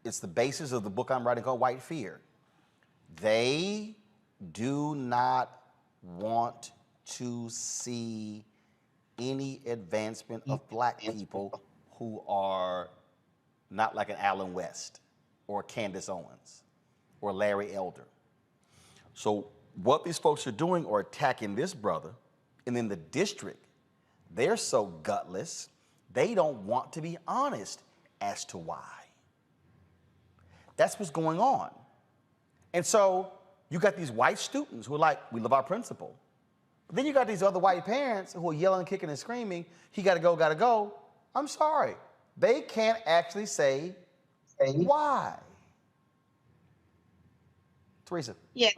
It's the basis of the book I'm writing called White Fear. They do not want to see any advancement of black people who are not like an Alan West or Candace Owens or Larry Elder. So what these folks are doing are attacking this brother, and then the district, they're so gutless, they don't want to be honest as to why. That's what's going on. And so you got these white students who are like, we love our principal. But then you got these other white parents who are yelling, kicking, and screaming, he gotta go, gotta go. I'm sorry. They can't actually say why. Teresa. Yeah,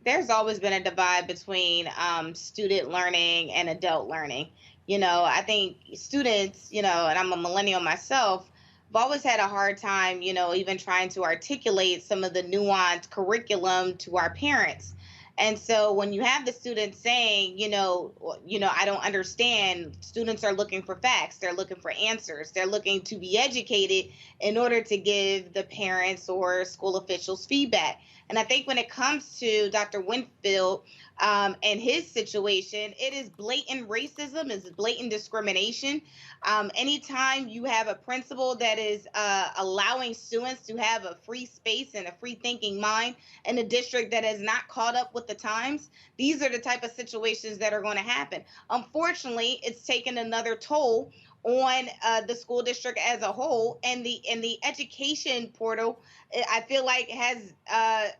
there's always been a divide between student learning and adult learning. You know, I think students, you know, and I'm a millennial myself, I've always had a hard time, you know, even trying to articulate some of the nuanced curriculum to our parents. And so when you have the students saying, you know, I don't understand, students are looking for facts. They're looking for answers. They're looking to be educated in order to give the parents or school officials feedback. And I think when it comes to Dr. Winfield and his situation, it is blatant racism, it's blatant discrimination. Anytime you have a principal that is allowing students to have a free space and a free thinking mind in a district that has not caught up with the times, these are the type of situations that are going to happen. Unfortunately, it's taken another toll on the school district as a whole, and the education portal, I feel like, has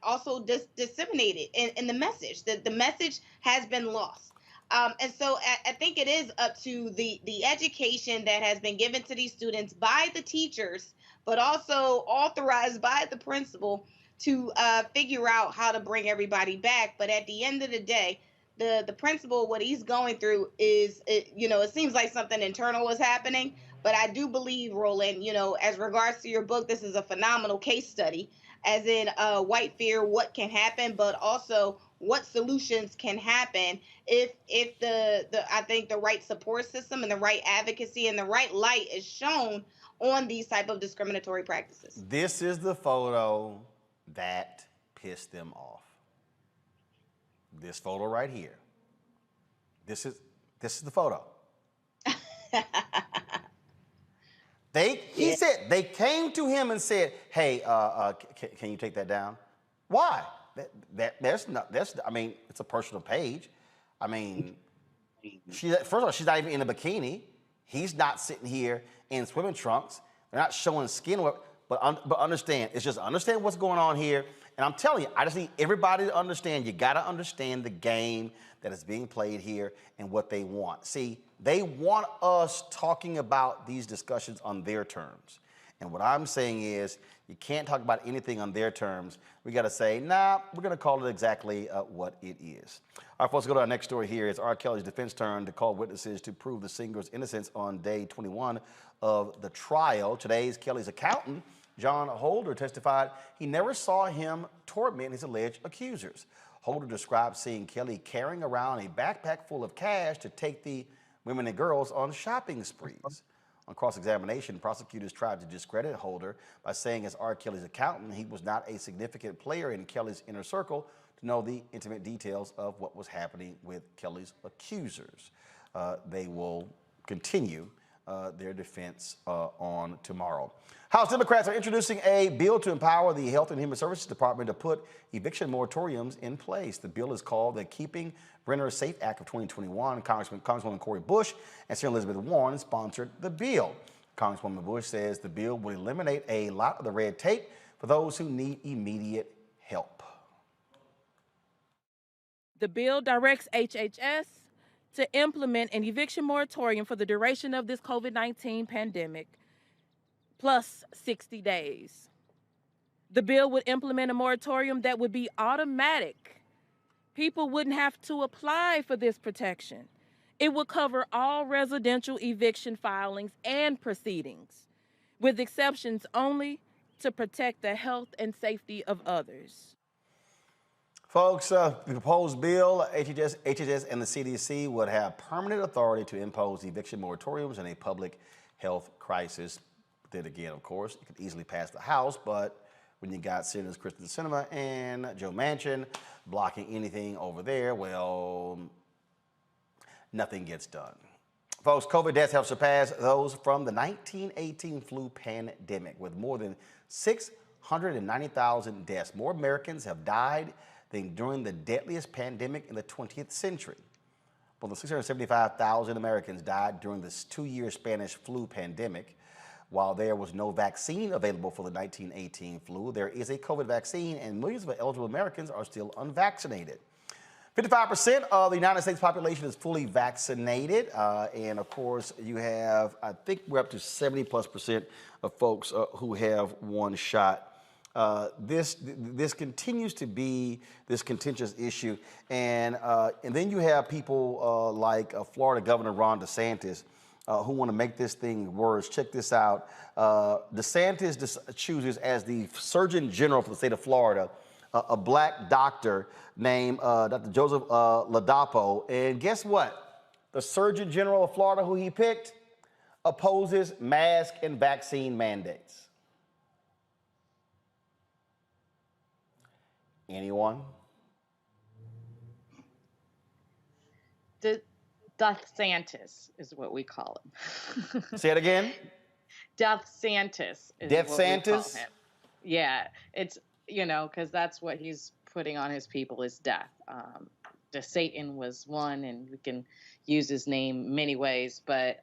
also disseminated in the message. The message has been lost. And so I think it is up to the education that has been given to these students by the teachers, but also authorized by the principal to figure out how to bring everybody back. But at the end of the day, the principal, what he's going through is, it seems like something internal is happening. But I do believe, Roland, as regards to your book, this is a phenomenal case study, as in white fear, what can happen, but also what solutions can happen if I think the right support system and the right advocacy and the right light is shown on these type of discriminatory practices. This is the photo that pissed them off. This photo right here. This is the photo. He said they came to him and said, "Hey, can you take that down?" Why? I mean, it's a personal page. I mean, first of all, she's not even in a bikini. He's not sitting here in swimming trunks. They're not showing skin. But understand, understand what's going on here. And I'm telling you, I just need everybody to understand. You got to understand the game that is being played here and what they want. See, they want us talking about these discussions on their terms. And what I'm saying is, you can't talk about anything on their terms. We got to say, nah, we're going to call it exactly what it is. All right, folks, go to our next story here. It's R. Kelly's defense turn to call witnesses to prove the singer's innocence on day 21 of the trial. Today's Kelly's accountant, John Holder, testified he never saw him torment his alleged accusers. Holder described seeing Kelly carrying around a backpack full of cash to take the women and girls on shopping sprees. On cross-examination, prosecutors tried to discredit Holder by saying as R. Kelly's accountant, he was not a significant player in Kelly's inner circle to know the intimate details of what was happening with Kelly's accusers. They will continue their defense on tomorrow. House Democrats are introducing a bill to empower the Health and Human Services Department to put eviction moratoriums in place. The bill is called the Keeping Renters Safe Act of 2021. Congresswoman Cori Bush and Senator Elizabeth Warren sponsored the bill. Congresswoman Bush says the bill will eliminate a lot of the red tape for those who need immediate help. The bill directs HHS to implement an eviction moratorium for the duration of this COVID-19 pandemic, plus 60 days. The bill would implement a moratorium that would be automatic. People wouldn't have to apply for this protection. It would cover all residential eviction filings and proceedings, with exceptions only to protect the health and safety of others. Folks, the proposed bill, HHS and the CDC would have permanent authority to impose eviction moratoriums in a public health crisis. Then again, of course, it could easily pass the House, but when you got Senators Kristen Sinema and Joe Manchin blocking anything over there, well, nothing gets done. Folks, COVID deaths have surpassed those from the 1918 flu pandemic, with more than 690,000 deaths. More Americans have died than during the deadliest pandemic in the 20th century. More than 675,000 Americans died during this 2-year Spanish flu pandemic. While there was no vaccine available for the 1918 flu, there is a COVID vaccine, and millions of eligible Americans are still unvaccinated. 55% of the United States population is fully vaccinated, and of course, you have, I think we're up to 70+% of folks who have one shot. This continues to be this contentious issue, and then you have people like Florida Governor Ron DeSantis who want to make this thing worse. Check this out. DeSantis chooses as the Surgeon General for the state of Florida a black doctor named Dr. Joseph Ladapo, and guess what? The Surgeon General of Florida, who he picked, opposes mask and vaccine mandates. Anyone? DeSantis is what we call him. Say it again. DeSantis is Death what we call Santis? him. Yeah, it's, because that's what he's putting on his people is death. The Satan was one, and we can use his name many ways, but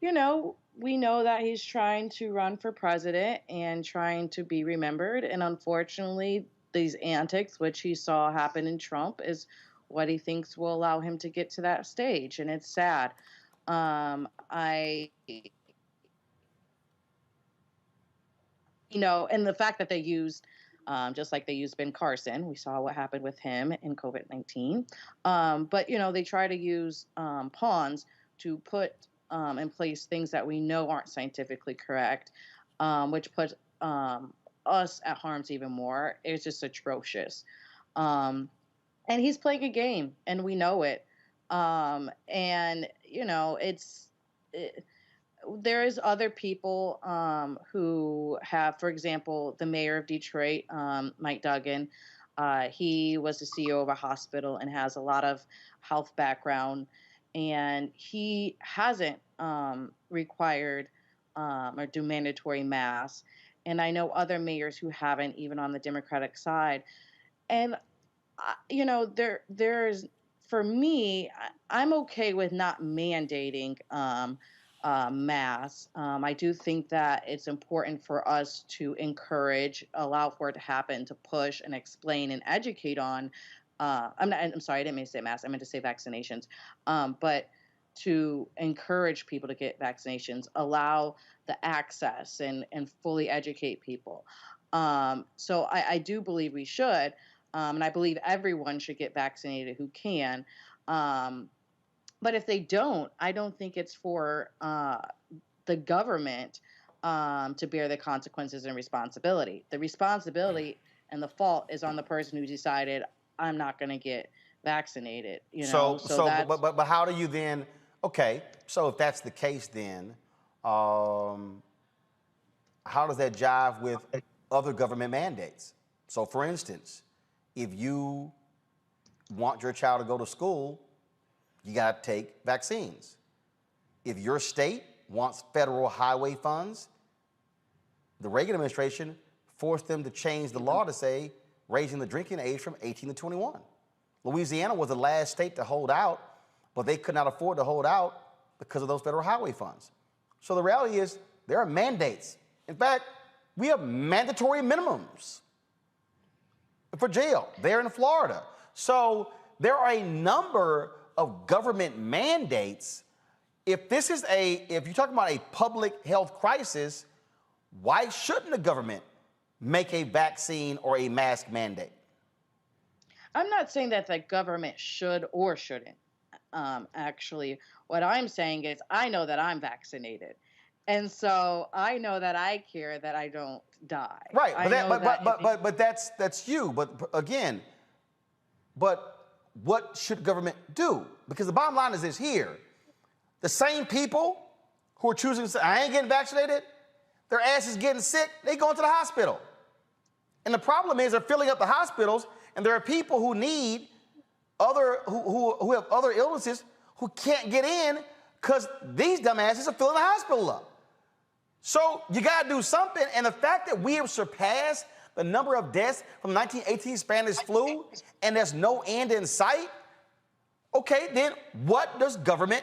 we know that he's trying to run for president and trying to be remembered, and unfortunately, these antics, which he saw happen in Trump, is what he thinks will allow him to get to that stage, and it's sad. And the fact that they used, just like they used Ben Carson, we saw what happened with him in COVID-19. But, they try to use pawns to put in place things that we know aren't scientifically correct, which puts us at harms even more. It's just atrocious. And he's playing a game, and we know it. There is other people who have, for example, the mayor of Detroit, Mike Duggan. He was the CEO of a hospital and has a lot of health background, and he hasn't required or do mandatory masks. And I know other mayors who haven't, even on the Democratic side. And there's for me, I'm okay with not mandating masks. I do think that it's important for us to encourage, allow for it to happen, to push and explain and educate on. I'm sorry, I didn't mean to say masks. I meant to say vaccinations. But to encourage people to get vaccinations, allow the access and fully educate people. So I do believe we should. And I believe everyone should get vaccinated who can. But if they don't, I don't think it's for the government to bear the consequences and responsibility. The responsibility and the fault is on the person who decided, I'm not going to get vaccinated. But how do you then? Okay, so if that's the case, then how does that jive with other government mandates? So, for instance, if you want your child to go to school, you got to take vaccines. If your state wants federal highway funds, the Reagan administration forced them to change the law to say raising the drinking age from 18 to 21. Louisiana was the last state to hold out, but they could not afford to hold out because of those federal highway funds. So the reality is there are mandates. In fact, we have mandatory minimums for jail there in Florida. So there are a number of government mandates. If you're talking about a public health crisis, why shouldn't the government make a vaccine or a mask mandate? I'm not saying that the government should or shouldn't. Actually, what I'm saying is I know that I'm vaccinated. And so I know that I care that I don't die. Right, but that's you. But again, what should government do? Because the bottom line is this here. The same people who are choosing to say, I ain't getting vaccinated, their ass is getting sick, they going to the hospital. And the problem is they're filling up the hospitals, and there are people who need who have other illnesses who can't get in because these dumbasses are filling the hospital up. So you got to do something. And the fact that we have surpassed the number of deaths from the 1918 Spanish flu and there's no end in sight, okay, then what does government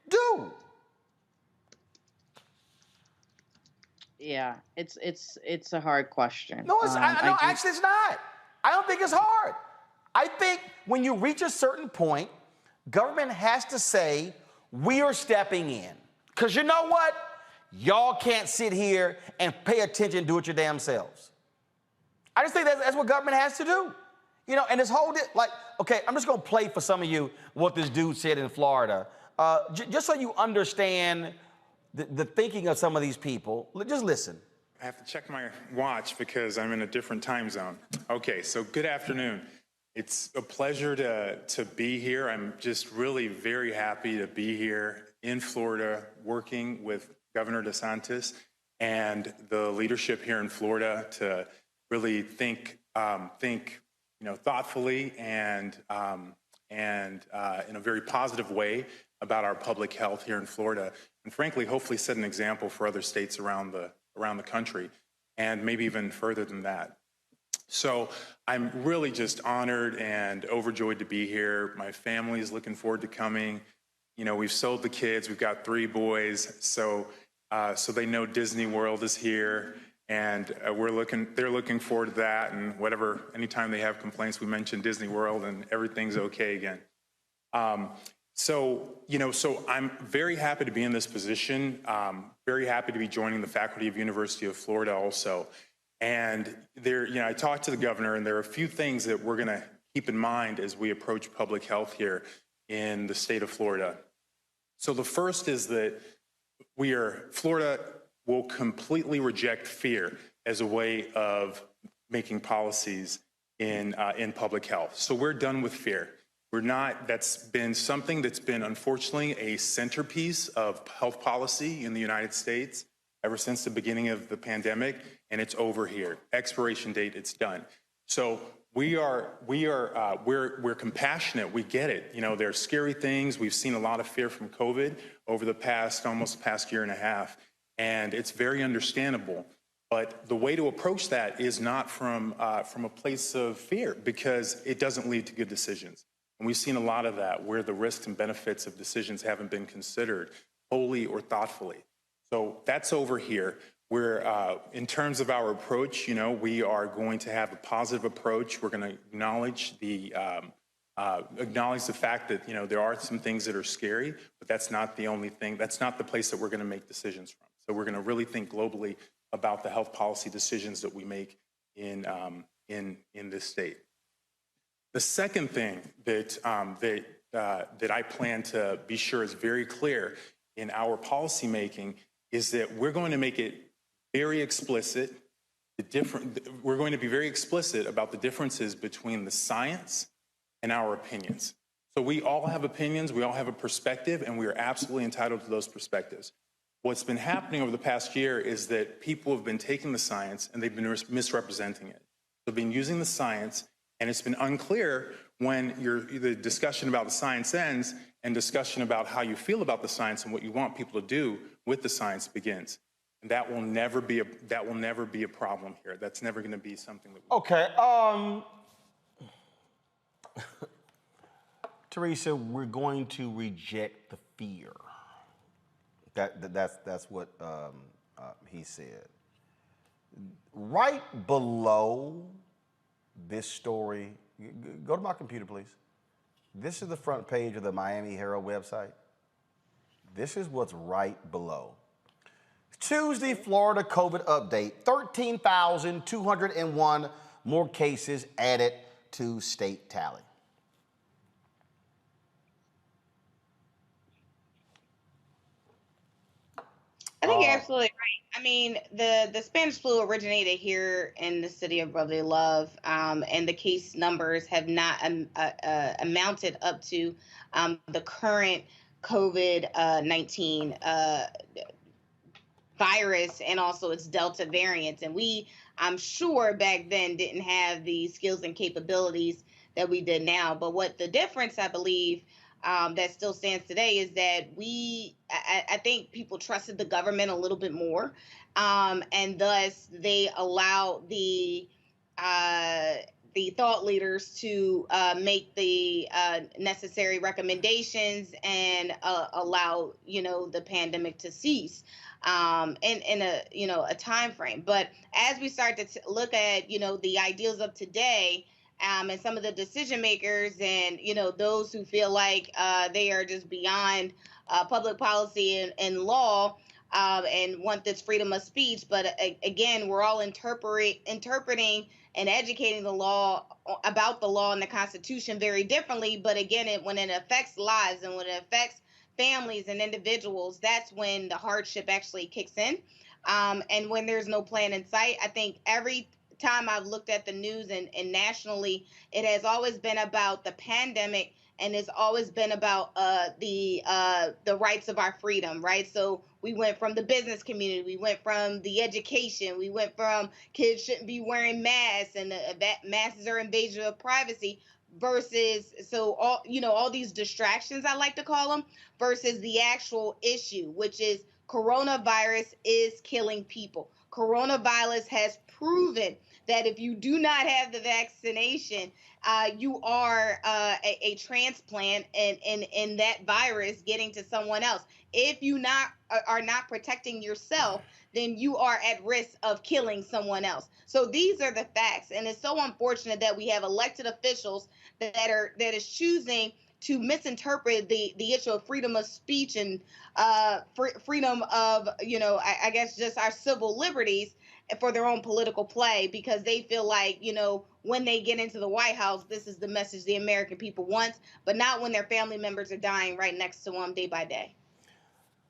do? Yeah, it's a hard question. No, actually it's not. I don't think it's hard. I think when you reach a certain point, government has to say, we are stepping in. Because you know what? Y'all can't sit here and pay attention and do it your damn selves. I just think that's what government has to do. And this whole, okay, I'm just going to play for some of you what this dude said in Florida. Just so you understand the thinking of some of these people, just listen. I have to check my watch because I'm in a different time zone. Okay, so good afternoon. It's a pleasure to be here. I'm just really very happy to be here in Florida working with Governor DeSantis and the leadership here in Florida to really think thoughtfully and in a very positive way about our public health here in Florida, and frankly, hopefully set an example for other states around the country, and maybe even further than that. So I'm really just honored and overjoyed to be here. My family is looking forward to coming. We've sold the kids. We've got 3 boys, so they know Disney World is here, and they're looking forward to that. And anytime they have complaints, we mention Disney World, and everything's okay again. So I'm very happy to be in this position. Very happy to be joining the faculty of University of Florida also. And I talked to the governor, and there are a few things that we're going to keep in mind as we approach public health here in the state of Florida. So the first is that Florida will completely reject fear as a way of making policies in public health. So we're done with fear. That's been something that's been unfortunately a centerpiece of health policy in the United States ever since the beginning of the pandemic, and it's over here. Expiration date, it's done. So we're compassionate. We get it. There are scary things. We've seen a lot of fear from COVID over the past year and a half. And it's very understandable. But the way to approach that is not from a place of fear, because it doesn't lead to good decisions. And we've seen a lot of that, where the risks and benefits of decisions haven't been considered wholly or thoughtfully. So that's over here. We're, in terms of our approach, you know, we are going to have a positive approach. We're going to acknowledge the fact that, you know, there are some things that are scary, but that's not the only thing. That's not the place that we're going to make decisions from. So we're going to really think globally about the health policy decisions that we make in this state. The second thing that I plan to be sure is very clear in our policy making is that we're going to make it very explicit. We're going to be very explicit about the differences between the science and our opinions. So we all have opinions, we all have a perspective, and we are absolutely entitled to those perspectives. What's been happening over the past year is that people have been taking the science and they've been misrepresenting it. They've been using the science, and it's been unclear when the discussion about the science ends and discussion about how you feel about the science and what you want people to do with the science begins. And that will never be a problem here. That's never going to be something that Okay. Teresa, we're going to reject the fear. That's what he said. Right below this story, go to my computer, please. This is the front page of the Miami Herald website. This is what's right below. Tuesday, Florida COVID update, 13,201 more cases added to state tally. I think you're absolutely right. I mean, the Spanish flu originated here in the city of Brotherly Love, and the case numbers have not amounted up to the current COVID-19 virus and also its Delta variant. And I'm sure back then didn't have the skills and capabilities that we did now. But what the difference, I believe, that still stands today is that I think people trusted the government a little bit more, and thus they allowed the thought leaders to make the necessary recommendations and allow the pandemic to cease in a time frame. But as we start to look at the ideals of today, and some of the decision makers and those who feel like they are just beyond public policy and law and want this freedom of speech. But again, we're all interpreting and educating the law about the law and the Constitution very differently. But again, when it affects lives and when it affects families and individuals, that's when the hardship actually kicks in. And when there's no plan in sight, I think every time I've looked at the news and nationally, it has always been about the pandemic, and it's always been about the rights of our freedom, right? So we went from the business community, we went from the education, we went from kids shouldn't be wearing masks and that masks are invasion of privacy, versus all these distractions, I like to call them, versus the actual issue, which is coronavirus is killing people. Coronavirus has proven that if you do not have the vaccination, you are a transplant and that virus getting to someone else. If you are not protecting yourself, then you are at risk of killing someone else. So these are the facts, and it's so unfortunate that we have elected officials that is choosing to misinterpret the issue of freedom of speech and freedom of I guess just our civil liberties for their own political play, because they feel like when they get into the White House, this is the message the American people want, but not when their family members are dying right next to them day by day.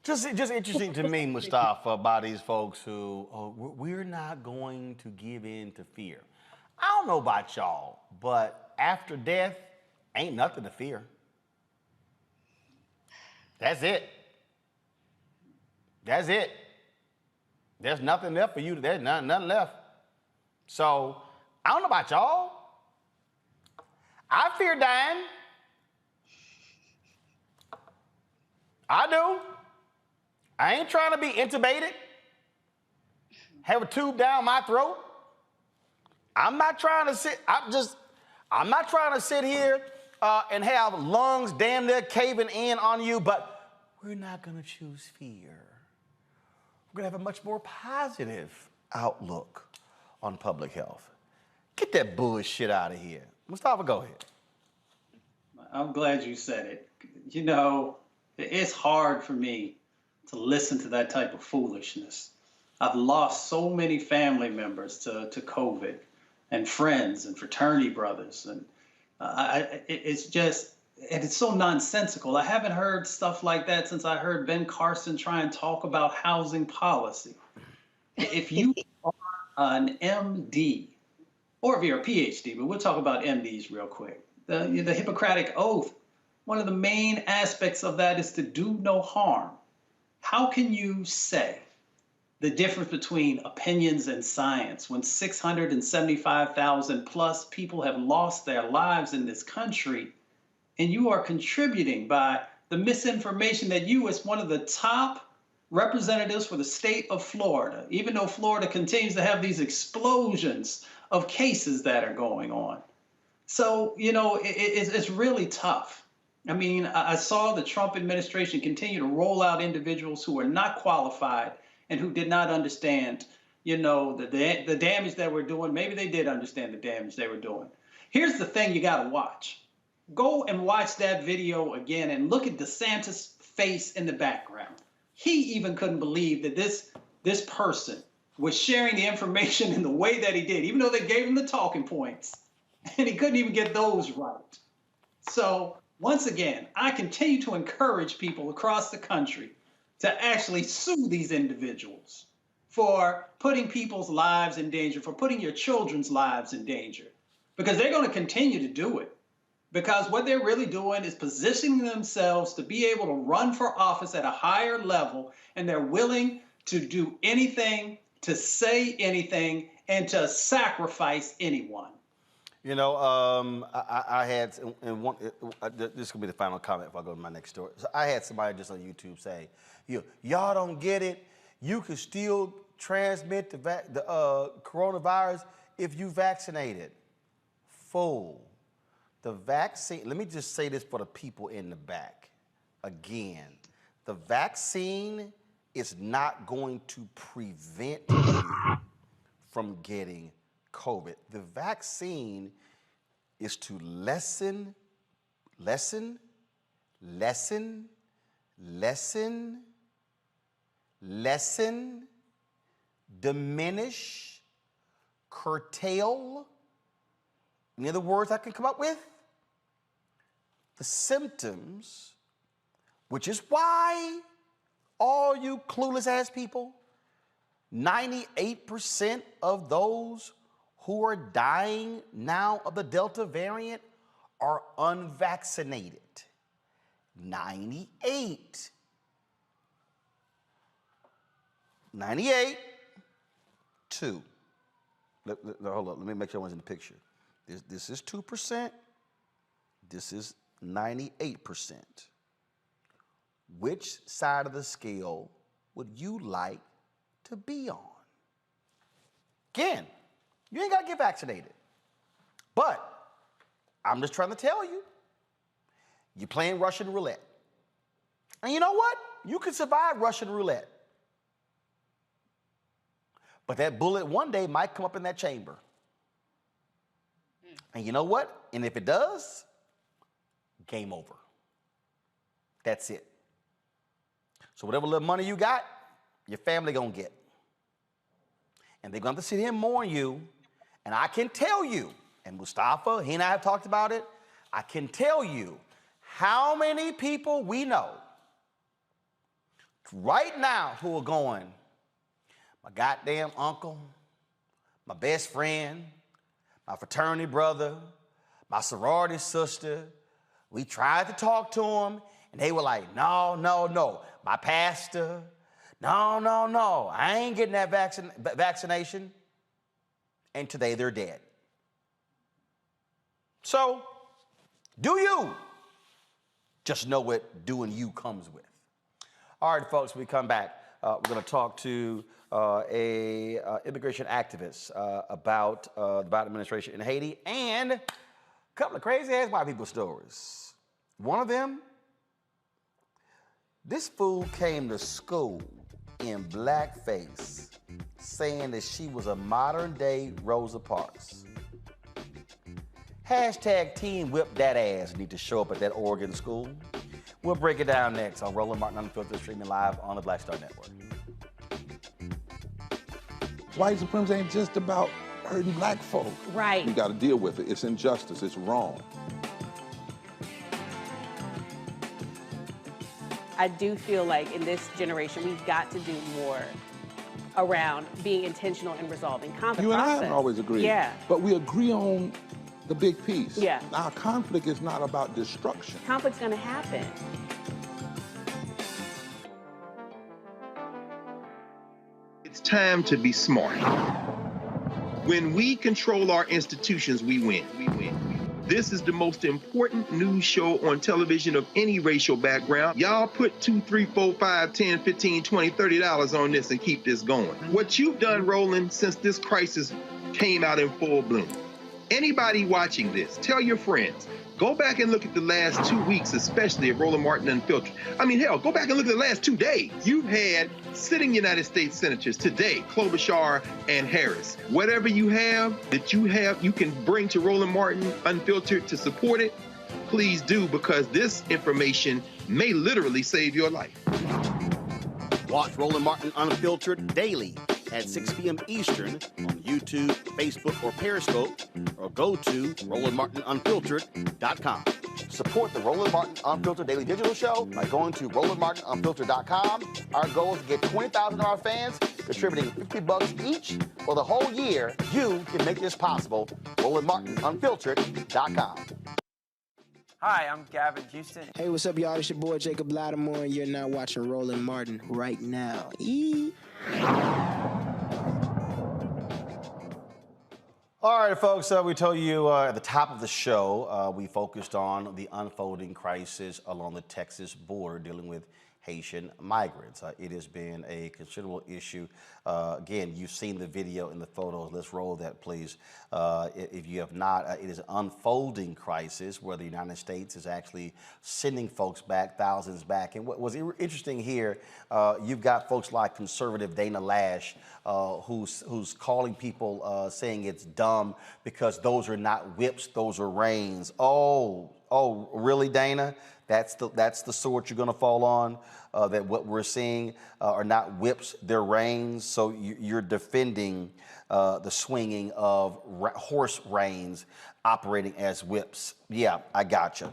Just interesting to me, Mustafa, by these folks who, we're not going to give in to fear. I don't know about y'all, but after death, ain't nothing to fear. That's it. That's it. There's nothing left for you. There's nothing left. So, I don't know about y'all. I fear dying. I do. I ain't trying to be intubated. have a tube down my throat. I'm not trying to sit here and have lungs damn near caving in on you, but we're not going to choose fear. We're going to have a much more positive outlook on public health. Get that bullshit out of here. Mustafa, go ahead. I'm glad you said it. You know, it's hard for me to listen to that type of foolishness. I've lost so many family members to COVID, and friends and fraternity brothers, and it's just, and it's so nonsensical. I haven't heard stuff like that since I heard Ben Carson try and talk about housing policy. If you are an MD, or if you're a PhD, but we'll talk about MDs real quick. The Hippocratic Oath, one of the main aspects of that is to do no harm. How can you say the difference between opinions and science when 675,000 plus people have lost their lives in this country, and you are contributing by the misinformation that you, as one of the top representatives for the state of Florida, even though Florida continues to have these explosions of cases that are going on. So, you know, it's really tough. I mean, I saw the Trump administration continue to roll out individuals who are not qualified and who did not understand, you know, the damage that we're doing. Maybe they did understand the damage they were doing. Here's the thing you got to watch. Go and watch that video again and look at DeSantis' face in the background. He even couldn't believe that this person was sharing the information in the way that he did, even though they gave him the talking points, and he couldn't even get those right. So once again, I continue to encourage people across the country to actually sue these individuals for putting people's lives in danger, for putting your children's lives in danger, because they're going to continue to do it. Because what they're really doing is positioning themselves to be able to run for office at a higher level, and they're willing to do anything, to say anything, and to sacrifice anyone. You know, I had, and one, this is going to be the final comment if I go to my next story. So I had somebody just on YouTube say, y'all don't get it. You can still transmit the coronavirus if you vaccinated. Fool. The vaccine, let me just say this for the people in the back. Again, the vaccine is not going to prevent you from getting COVID. The vaccine is to lessen, diminish, curtail, any other words I can come up with? The symptoms, which is why all you clueless ass people, 98% of those who are dying now of the Delta variant are unvaccinated. 98. 2. Hold up, let me make sure I was in the picture. This is 2%. This is 98%. Which side of the scale would you like to be on? Again, you ain't got to get vaccinated. But I'm just trying to tell you, you're playing Russian roulette. And you know what? You can survive Russian roulette. But that bullet one day might come up in that chamber. And you know what? And if it does, game over. That's it. So whatever little money you got, your family gonna get. And they're gonna have to sit here and mourn you. And I can tell you, and Mustafa, he and I have talked about it, I can tell you how many people we know right now who are going, my goddamn uncle, my best friend, my fraternity brother, my sorority sister. We tried to talk to them, and they were like, no, no, no. My pastor, no, no, no. I ain't getting that vaccination. And today they're dead. So, do you? Just know what doing you comes with. All right, folks, we come back. we're going to talk to a immigration activist about the Biden administration in Haiti and a couple of crazy-ass white people stories. One of them, this fool came to school in blackface saying that she was a modern-day Rosa Parks. Hashtag Team Whip That Ass need to show up at that Oregon school. We'll break it down next on Roland Martin Unfiltered, streaming live on the Black Star Network. White supremacy ain't just about hurting black folk. Right. We got to deal with it. It's injustice. It's wrong. I do feel like in this generation, we've got to do more around being intentional in resolving conflict. You and I haven't always agreed. Yeah. But we agree on the big piece. Yeah. Now, conflict is not about destruction. Conflict's going to happen. It's time to be smart. When we control our institutions, we win. This is the most important news show on television of any racial background. Y'all put $2, $3, $4, $5, $10, $15, $20, $30 on this and keep this going. What you've done, Roland, since this crisis came out in full bloom. Anybody watching this, tell your friends, go back and look at the last 2 weeks, especially of Roland Martin Unfiltered. I mean, hell, go back and look at the last 2 days. You've had sitting United States senators today, Klobuchar and Harris. Whatever you have that you can bring to Roland Martin Unfiltered to support it, please do, because this information may literally save your life. Watch Roland Martin Unfiltered daily at 6 p.m. Eastern on YouTube, Facebook, or Periscope, or go to RolandMartinUnfiltered.com. Support the Roland Martin Unfiltered Daily Digital Show by going to RolandMartinUnfiltered.com. Our goal is to get 20,000 of our fans contributing $50 each for the whole year. You can make this possible. RolandMartinUnfiltered.com. Hi, I'm Gavin Houston. Hey, what's up, y'all? It's your boy Jacob Lattimore, and you're now watching Roland Martin right now. All right, folks, we told you at the top of the show, we focused on the unfolding crisis along the Texas border dealing with Haitian migrants. It has been a considerable issue. Again, you've seen the video and the photos. Let's roll that, please. If you have not, it is an unfolding crisis where the United States is actually sending folks back, thousands back. And what was interesting here, you've got folks like conservative Dana Lash, who's calling people saying it's dumb because those are not whips, those are reins. Oh, really, Dana? That's the sword you're going to fall on. That what we're seeing are not whips, they're reins. So you're defending the swinging of horse reins operating as whips. Yeah, I gotcha.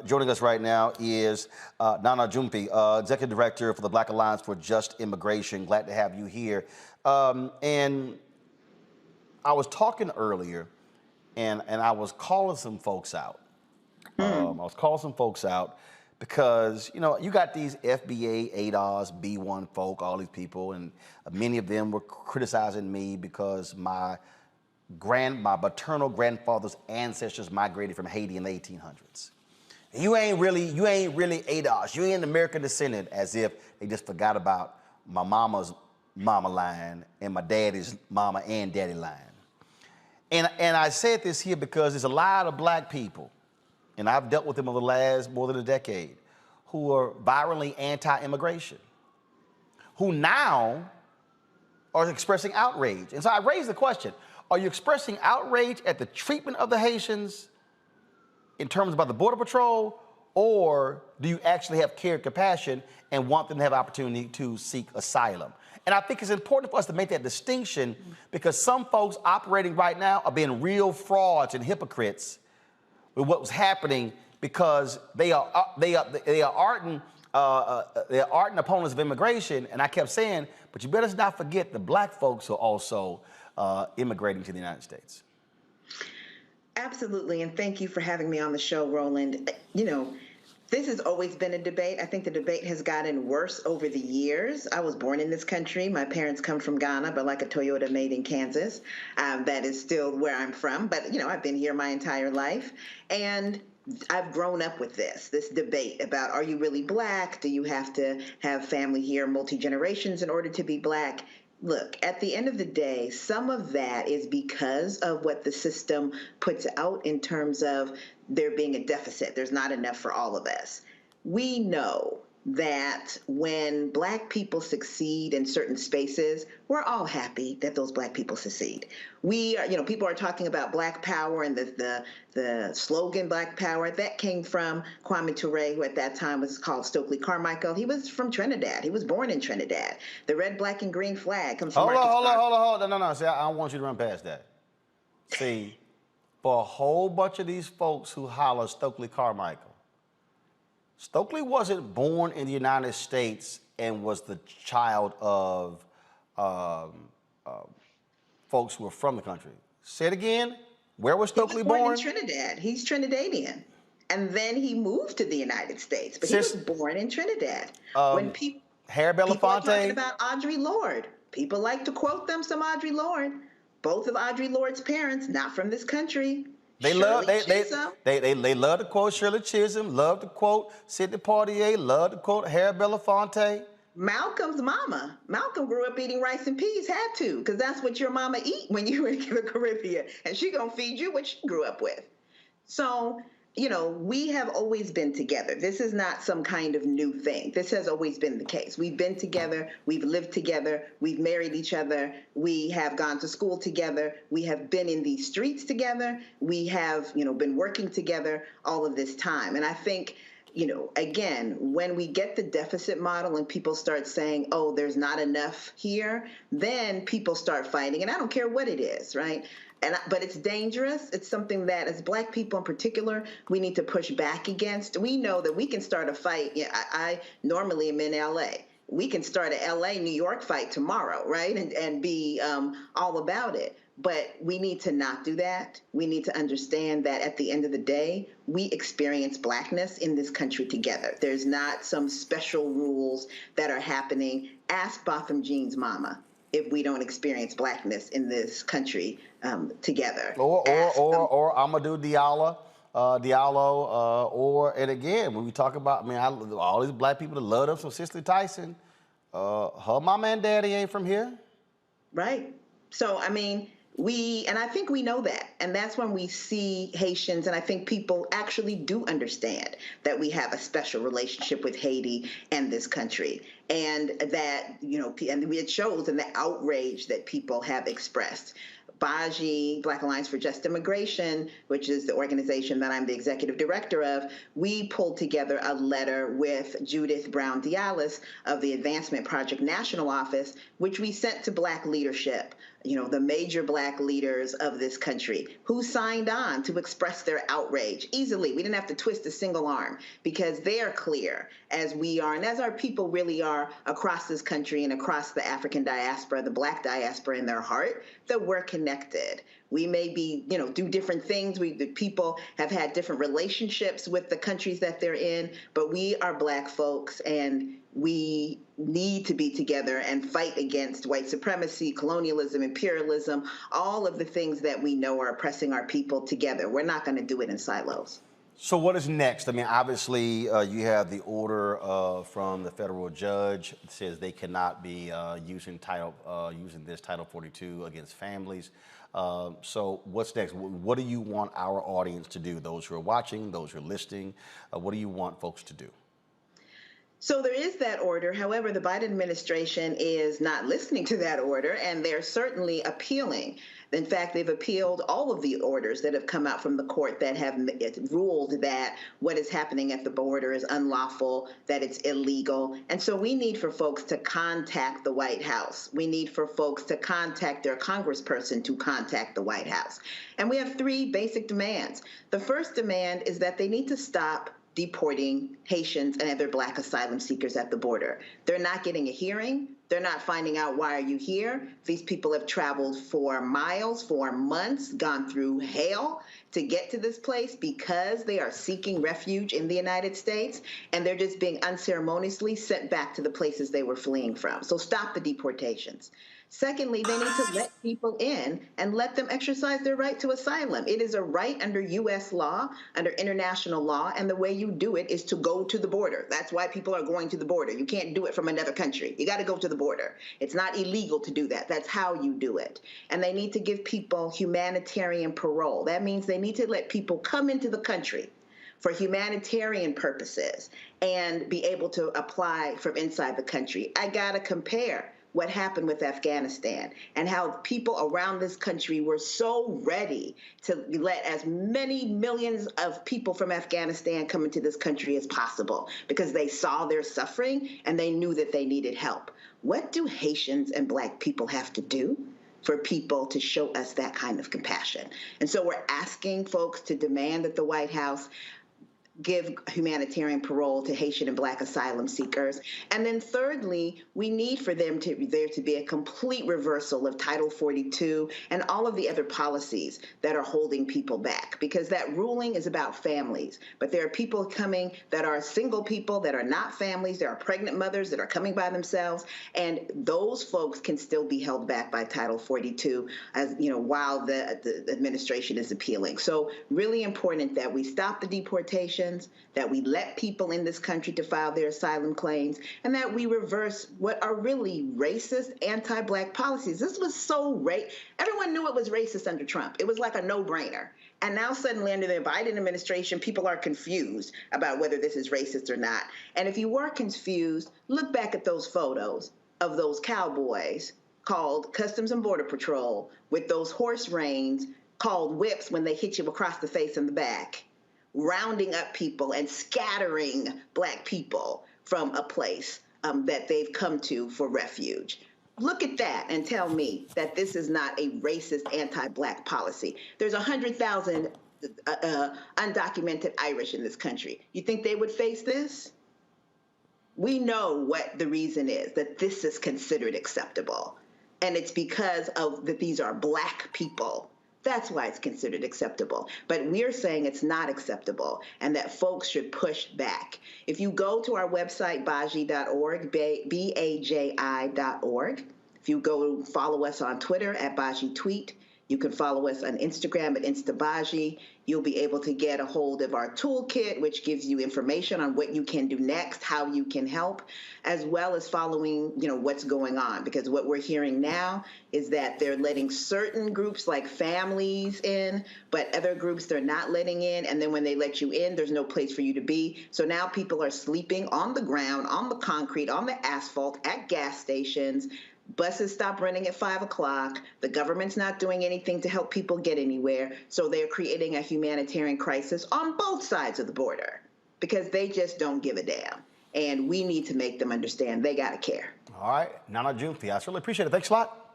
Joining us right now is Nana Jumpi, Executive Director for the Black Alliance for Just Immigration. Glad to have you here. And I was talking earlier, and I was calling some folks out. I was calling some folks out because, you know, you got these FBA, ADOS, B1 folk, all these people, and many of them were criticizing me because my maternal grandfather's ancestors migrated from Haiti in the 1800s. You ain't really ADOS. You ain't an American descendant, as if they just forgot about my mama's mama line and my daddy's mama and daddy line. And I said this here because there's a lot of black people, and I've dealt with them over the last more than a decade, who are virally anti-immigration, who now are expressing outrage. And so I raised the question, are you expressing outrage at the treatment of the Haitians in terms about the Border Patrol, or do you actually have care and compassion and want them to have opportunity to seek asylum? And I think it's important for us to make that distinction because some folks operating right now are being real frauds and hypocrites with what was happening because they are ardent opponents of immigration. And I kept saying, but you better not forget the black folks who are also immigrating to the United States. Absolutely, and thank you for having me on the show, Roland. You know, This has always been a debate. I think the debate has gotten worse over the years. I was born in this country. My parents come from Ghana, but like a Toyota made in Kansas. That is still where I'm from. But, you know, I've been here my entire life. And I've grown up with this debate about, are you really black? Do you have to have family here, multi-generations in order to be black? Look, at the end of the day, some of that is because of what the system puts out in terms of there being a deficit. There's not enough for all of us. We know that when black people succeed in certain spaces, we're all happy that those black people succeed. We are, you know, people are talking about black power and the slogan black power. That came from Kwame Ture, who at that time was called Stokely Carmichael. He was from Trinidad. He was born in Trinidad. The red, black, and green flag comes from Hold on. No. See, I don't want you to run past that. See, for a whole bunch of these folks who holler Stokely Carmichael, Stokely wasn't born in the United States and was the child of folks who were from the country. Say it again. Where was Stokely born? He was born in Trinidad. He's Trinidadian. And then he moved to the United States, but he was born in Trinidad. When people are talking about Audre Lorde, people like to quote them some Audre Lorde. Both of Audre Lorde's parents, not from this country. They love to quote Shirley Chisholm, love to quote Sidney Poitier, love to quote Harry Belafonte. Malcolm's mama. Malcolm grew up eating rice and peas, had to, because that's what your mama eat when you were in the Caribbean. And she gonna feed you what she grew up with. So, you know, we have always been together. This is not some kind of new thing. This has always been the case. We've been together. We've lived together. We've married each other. We have gone to school together. We have been in these streets together. We have, you know, been working together all of this time. And I think, you know, again, when we get the deficit model and people start saying, oh, there's not enough here, then people start fighting. And I don't care what it is, right? But it's dangerous. It's something that, as black people in particular, we need to push back against. We know that we can start a fight. Yeah, I normally am in LA. We can start a LA, New York fight tomorrow, right? And be all about it. But we need to not do that. We need to understand that at the end of the day, we experience blackness in this country together. There's not some special rules that are happening. Ask Botham Jean's mama if we don't experience blackness in this country together. Or Amadou Diallo, and again, when we talk about, I mean, all these black people that love them, so Cicely Tyson, her mama and daddy ain't from here. Right. So, I mean, and I think we know that. And that's when we see Haitians, and I think people actually do understand that we have a special relationship with Haiti and this country. And that, you know, and it shows in the outrage that people have expressed. BAJI, Black Alliance for Just Immigration, which is the organization that I'm the executive director of, we pulled together a letter with Judith Brown Dialis of the Advancement Project National Office, which we sent to black leadership, you know, the major black leaders of this country, who signed on to express their outrage easily. We didn't have to twist a single arm because they're clear, as we are, and as our people really are across this country and across the African diaspora, the black diaspora in their heart, that we're connected. We may be, you know, do different things. The people have had different relationships with the countries that they're in, but we are black folks, and we need to be together and fight against white supremacy, colonialism, imperialism, all of the things that we know are oppressing our people together. We're not going to do it in silos. So what is next? I mean, obviously, you have the order from the federal judge that says they cannot be using this Title 42 against families. So what's next? What do you want our audience to do? Those who are watching, those who are listening, what do you want folks to do? So there is that order. However, the Biden administration is not listening to that order, and they're certainly appealing. In fact, they've appealed all of the orders that have come out from the court that have ruled that what is happening at the border is unlawful, that it's illegal. And so we need for folks to contact the White House. We need for folks to contact their congressperson to contact the White House. And we have three basic demands. The first demand is that they need to stop deporting Haitians and other Black asylum seekers at the border. They're not getting a hearing. They're not finding out, why are you here? These people have traveled for miles, for months, gone through hell to get to this place because they are seeking refuge in the United States, and they're just being unceremoniously sent back to the places they were fleeing from. So stop the deportations. Secondly, they need to let people in and let them exercise their right to asylum. It is a right under U.S. law, under international law, and the way you do it is to go to the border. That's why people are going to the border. You can't do it from another country. You got to go to the border. It's not illegal to do that. That's how you do it. And they need to give people humanitarian parole. That means they need to let people come into the country for humanitarian purposes and be able to apply from inside the country. I got to compare what happened with Afghanistan and how people around this country were so ready to let as many millions of people from Afghanistan come into this country as possible because they saw their suffering and they knew that they needed help. What do Haitians and Black people have to do for people to show us that kind of compassion? And so we're asking folks to demand that the White House give humanitarian parole to Haitian and Black asylum seekers. And then thirdly, we need for there to be a complete reversal of Title 42 and all of the other policies that are holding people back, because that ruling is about families. But there are people coming that are single people, that are not families. There are pregnant mothers that are coming by themselves. And those folks can still be held back by Title 42 as, you know, while the administration is appealing. So really important that we stop the deportation, that we let people in this country to file their asylum claims, and that we reverse what are really racist, anti-Black policies. This was so everyone knew it was racist under Trump. It was like a no-brainer. And now suddenly under the Biden administration, people are confused about whether this is racist or not. And if you were confused, look back at those photos of those cowboys called Customs and Border Patrol with those horse reins called whips when they hit you across the face and the back, rounding up people and scattering Black people from a place that they've come to for refuge. Look at that and tell me that this is not a racist anti-Black policy. There's 100,000 undocumented Irish in this country. You think they would face this? We know what the reason is, that this is considered acceptable. And it's because of that these are Black people. That's why it's considered acceptable. But we're saying it's not acceptable and that folks should push back. If you go to our website, baji.org, baji.org, if you go follow us on Twitter at Baji Tweet, you can follow us on Instagram at InstaBaji. You'll be able to get a hold of our toolkit, which gives you information on what you can do next, how you can help, as well as following, you know, what's going on. Because what we're hearing now is that they're letting certain groups like families in, but other groups they're not letting in. And then when they let you in, there's no place for you to be. So now people are sleeping on the ground, on the concrete, on the asphalt, at gas stations. Buses stop running at 5 o'clock. The government's not doing anything to help people get anywhere. So they're creating a humanitarian crisis on both sides of the border because they just don't give a damn. And we need to make them understand they got to care. All right. Nana Junthi, I really appreciate it. Thanks a lot.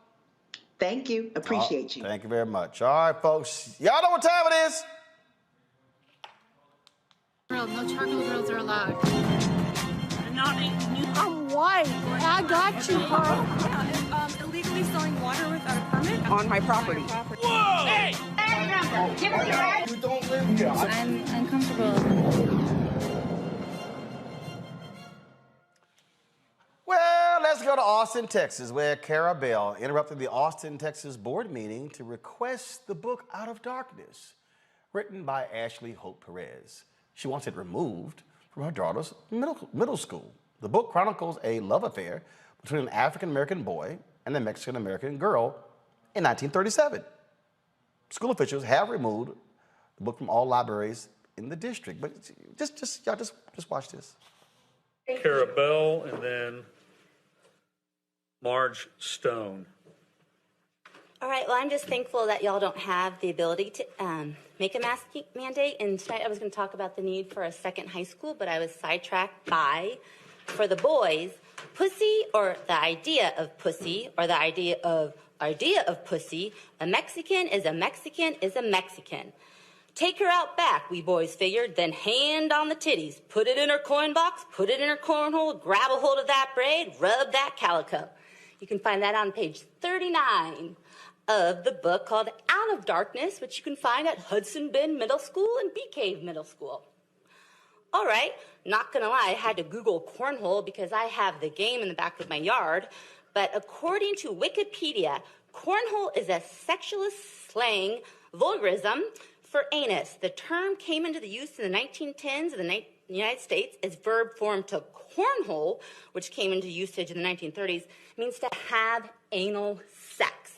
Thank you. Appreciate you. Thank you very much. All right, folks. Y'all know what time it is. No charcoal grills are allowed. I'm white. I got you, Carl. Illegally selling water without a permit on my property. Whoa! Hey! You don't live here. I'm uncomfortable. Well, let's go to Austin, Texas, where Cara Bell interrupted the Austin, Texas board meeting to request the book Out of Darkness, written by Ashley Hope Perez. She wants it removed from her daughter's middle school. The book chronicles a love affair between an African-American boy and a Mexican-American girl in 1937. School officials have removed the book from all libraries in the district. But y'all just watch this. Cara Bell and then Marge Stone. All right, well, I'm just thankful that y'all don't have the ability to make a mask mandate. And tonight I was going to talk about the need for a second high school, but I was sidetracked by, for the boys, pussy or the idea of pussy or the idea of pussy. A Mexican is a Mexican is a Mexican. Take her out back, we boys figured, then hand on the titties. Put it in her coin box, put it in her cornhole, grab a hold of that braid, rub that calico. You can find that on page 39 of the book called Out of Darkness, which you can find at Hudson Bend Middle School and Bee Cave Middle School. All right, not gonna lie, I had to Google cornhole because I have the game in the back of my yard. But according to Wikipedia, cornhole is a sexualist slang vulgarism for anus. The term came into the use in the 1910s in the United States as verb form to cornhole, which came into usage in the 1930s, means to have anal sex.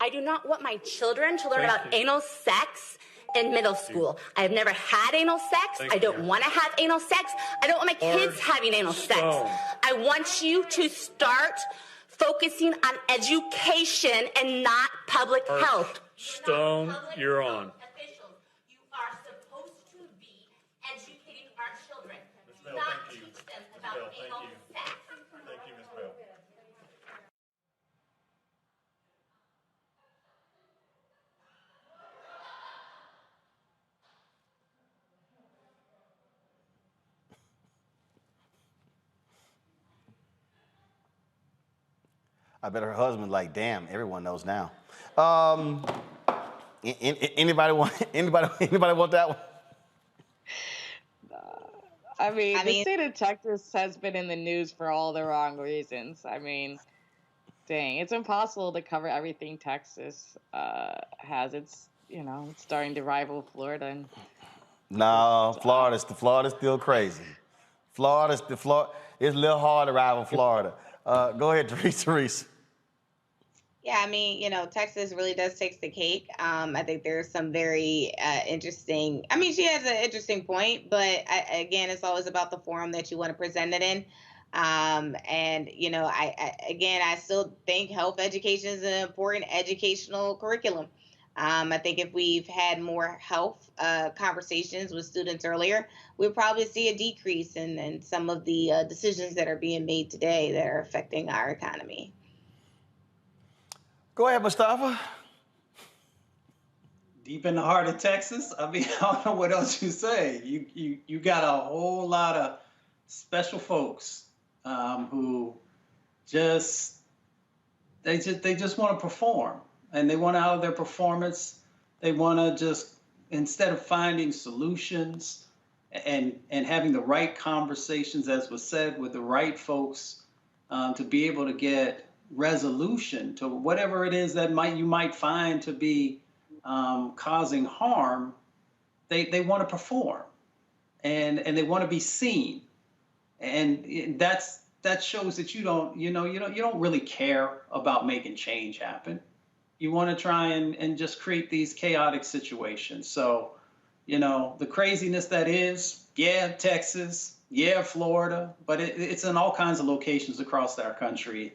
I do not want my children to learn about anal sex in middle school. I have never had anal sex. I don't want to have anal sex. I don't want my kids having anal sex. I want you to start focusing on education and not public health. Stone, you're on. Officials, you are supposed to be educating our children, not teach them about anal sex. Thank you, Ms. Bell. I bet her husband's like, damn, everyone knows now. Anybody want that one? I mean, the state of Texas has been in the news for all the wrong reasons. I mean, dang, it's impossible to cover everything Texas has. It's, it's starting to rival Florida. And no, Florida's still crazy. It's a little hard to rival Florida. Go ahead, Therese. Yeah, I mean, Texas really does take the cake. I think there's some very interesting. I mean, she has an interesting point, but again, it's always about the forum that you want to present it in. And I still think health education is an important educational curriculum. I think if we've had more health conversations with students earlier, we'll probably see a decrease in some of the decisions that are being made today that are affecting our economy. Go ahead, Mustafa. Deep in the heart of Texas, I mean, I don't know what else you say. You got a whole lot of special folks who they just want to perform, and they want out of their performance. They want to just, instead of finding solutions and having the right conversations, as was said, with the right folks, to be able to get resolution to whatever it is that you might find to be causing harm, they want to perform, and they want to be seen, and that shows that you don't really care about making change happen. You want to try and just create these chaotic situations. So, the craziness that is, Texas, Florida, but it's in all kinds of locations across our country.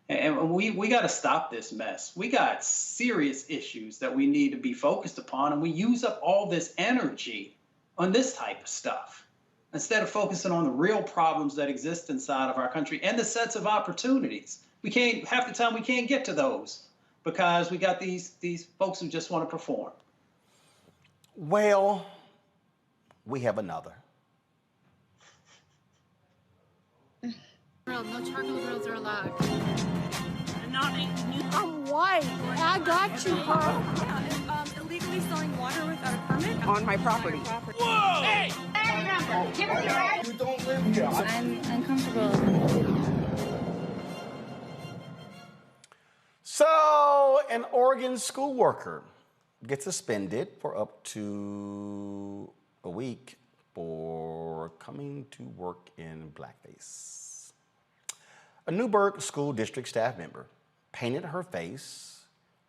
And we got to stop this mess. We got serious issues that we need to be focused upon, and we use up all this energy on this type of stuff instead of focusing on the real problems that exist inside of our country and the sets of opportunities. Half the time we can't get to those because we got these folks who just want to perform. Well, we have another. No charcoal grills are allowed. I'm white. I got you, Carl. Yeah, illegally selling water without a permit on my property. Whoa! Hey! You don't live here. I'm uncomfortable. So, an Oregon school worker gets suspended for up to a week for coming to work in blackface. A Newburgh School District staff member painted her face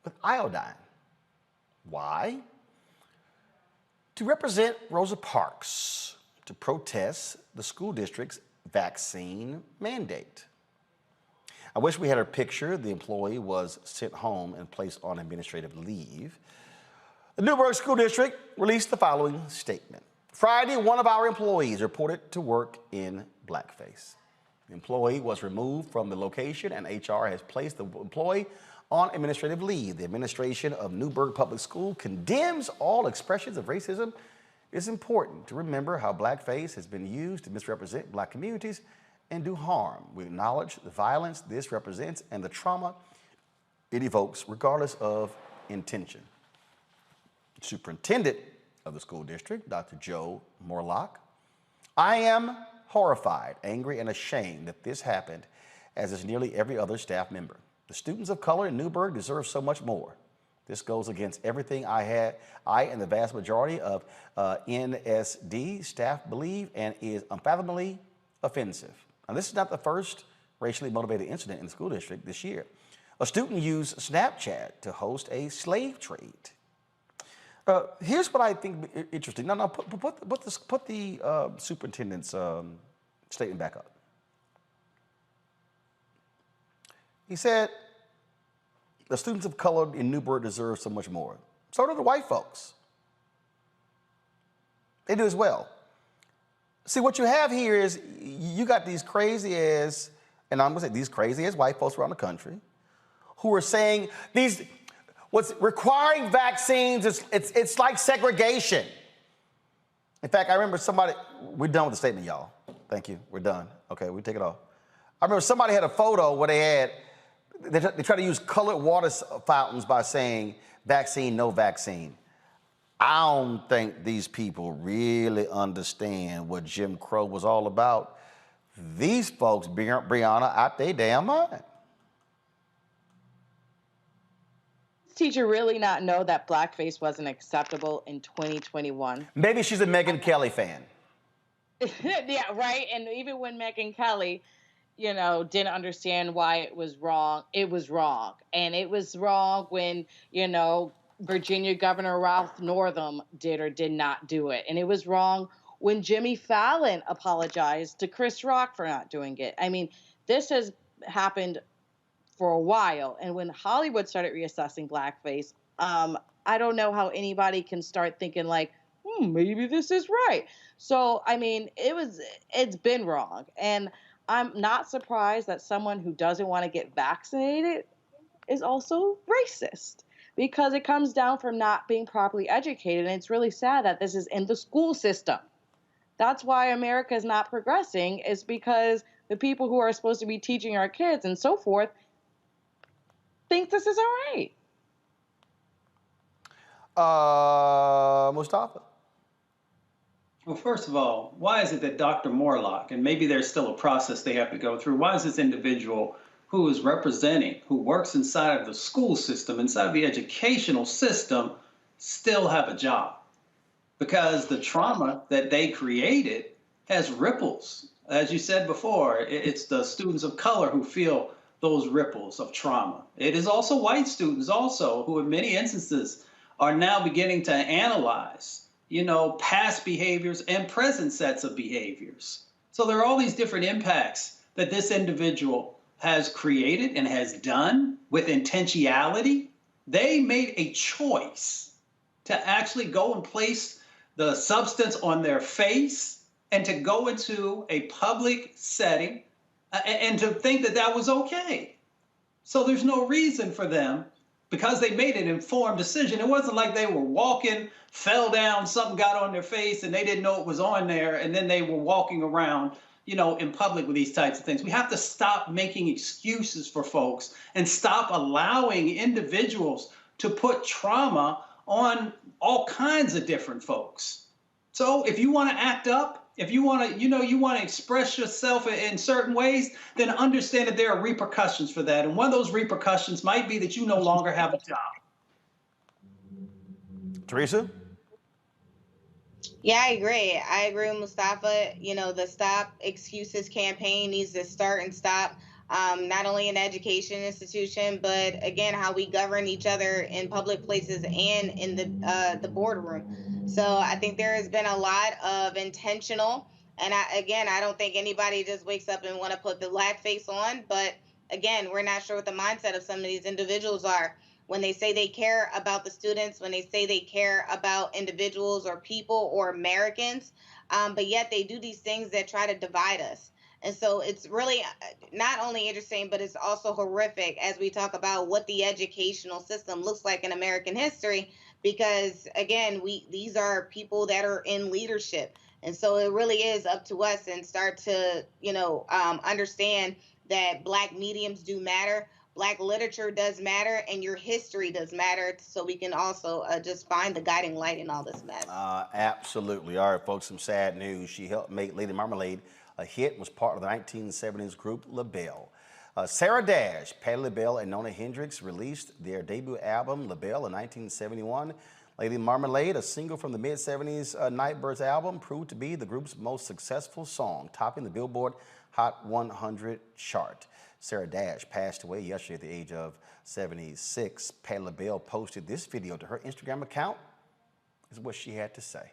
with iodine. Why? To represent Rosa Parks, to protest the school district's vaccine mandate. I wish we had her picture. The employee was sent home and placed on administrative leave. The Newburgh School District released the following statement. Friday, one of our employees reported to work in blackface. The employee was removed from the location, and HR has placed the employee on administrative leave. The administration of Newburgh Public School condemns all expressions of racism. It's important to remember how blackface has been used to misrepresent black communities and do harm. We acknowledge the violence this represents and the trauma it evokes, regardless of intention. Superintendent of the school district, Dr. Joe Morlock: I am horrified, angry, and ashamed that this happened, as is nearly every other staff member. The students of color in Newburgh deserve so much more. This goes against everything I and the vast majority of NSD staff believe and is unfathomably offensive. Now, this is not the first racially motivated incident in the school district this year. A student used Snapchat to host a slave trade. Here's what I think interesting. No, put the superintendent's statement back up. He said, the students of color in Newburgh deserve so much more. So do the white folks. They do as well. See, what you have here is you got these crazy ass, and I'm gonna say these crazy ass white folks around the country who are saying what's requiring vaccines, it's like segregation. In fact, I remember we're done with the statement, y'all. Thank you, we're done. Okay, we take it off. I remember somebody had a photo where they try to use colored water fountains by saying vaccine, no vaccine. I don't think these people really understand what Jim Crow was all about. These folks, Brianna, out their damn mind. Teacher really not know that blackface wasn't acceptable in 2021? Maybe she's a Megyn Kelly fan. Yeah, right. And even when Megyn Kelly, didn't understand why it was wrong, it was wrong. And it was wrong when, Virginia Governor Ralph Northam did or did not do it. And it was wrong when Jimmy Fallon apologized to Chris Rock for not doing it. I mean, this has happened for a while. And when Hollywood started reassessing blackface, I don't know how anybody can start thinking like, maybe this is right. So, I mean, it's been wrong. And I'm not surprised that someone who doesn't want to get vaccinated is also racist, because it comes down from not being properly educated. And it's really sad that this is in the school system. That's why America is not progressing, is because the people who are supposed to be teaching our kids and so forth think this is all right. Mustafa? Well, first of all, why is it that Dr. Morlock, and maybe there's still a process they have to go through, why is this individual who is representing, who works inside of the school system, inside of the educational system, still have a job? Because the trauma that they created has ripples. As you said before, it's the students of color who feel those ripples of trauma. It is also white students also who in many instances are now beginning to analyze past behaviors and present sets of behaviors. So there are all these different impacts that this individual has created and has done with intentionality. They made a choice to actually go and place the substance on their face and to go into a public setting and to think that that was okay. So there's no reason for them, because they made an informed decision. It wasn't like they were walking, fell down, something got on their face, and they didn't know it was on there, and then they were walking around, in public with these types of things. We have to stop making excuses for folks and stop allowing individuals to put trauma on all kinds of different folks. So if you want to act up, if you want to, you want to express yourself in certain ways, then understand that there are repercussions for that. And one of those repercussions might be that you no longer have a job. Teresa? Yeah, I agree. I agree with Mustafa. The Stop Excuses campaign needs to start and stop, not only in the education institution, but again, how we govern each other in public places and in the boardroom. So I think there has been a lot of intentional, and I don't think anybody just wakes up and want to put the blackface on. But again, we're not sure what the mindset of some of these individuals are when they say they care about the students, when they say they care about individuals or people or Americans, but yet they do these things that try to divide us. And so it's really not only interesting, but it's also horrific as we talk about what the educational system looks like in American history, because again, these are people that are in leadership. And so it really is up to us and start to, understand that Black mediums do matter, Black literature does matter, and your history does matter, so we can also just find the guiding light in all this mess. Absolutely. All right, folks, some sad news. She helped make Lady Marmalade a hit, was part of the 1970s group LaBelle. Sarah Dash, Patti LaBelle, and Nona Hendrix released their debut album, LaBelle, in 1971. Lady Marmalade, a single from the mid-70s Nightbirds album, proved to be the group's most successful song, topping the Billboard Hot 100 chart. Sarah Dash passed away yesterday at the age of 76. Patti LaBelle posted this video to her Instagram account. This is what she had to say.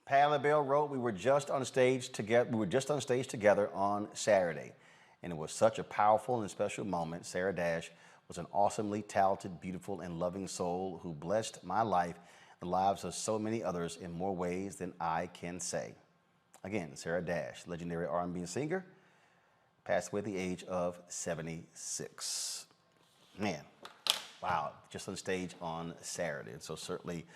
Patti LaBelle wrote, "We were just on stage together on Saturday, and it was such a powerful and special moment. Sarah Dash was an awesomely talented, beautiful, and loving soul who blessed my life and the lives of so many others in more ways than I can say." Again, Sarah Dash, legendary R&B singer, passed away at the age of 76. Man, wow, just on stage on Saturday. And so certainly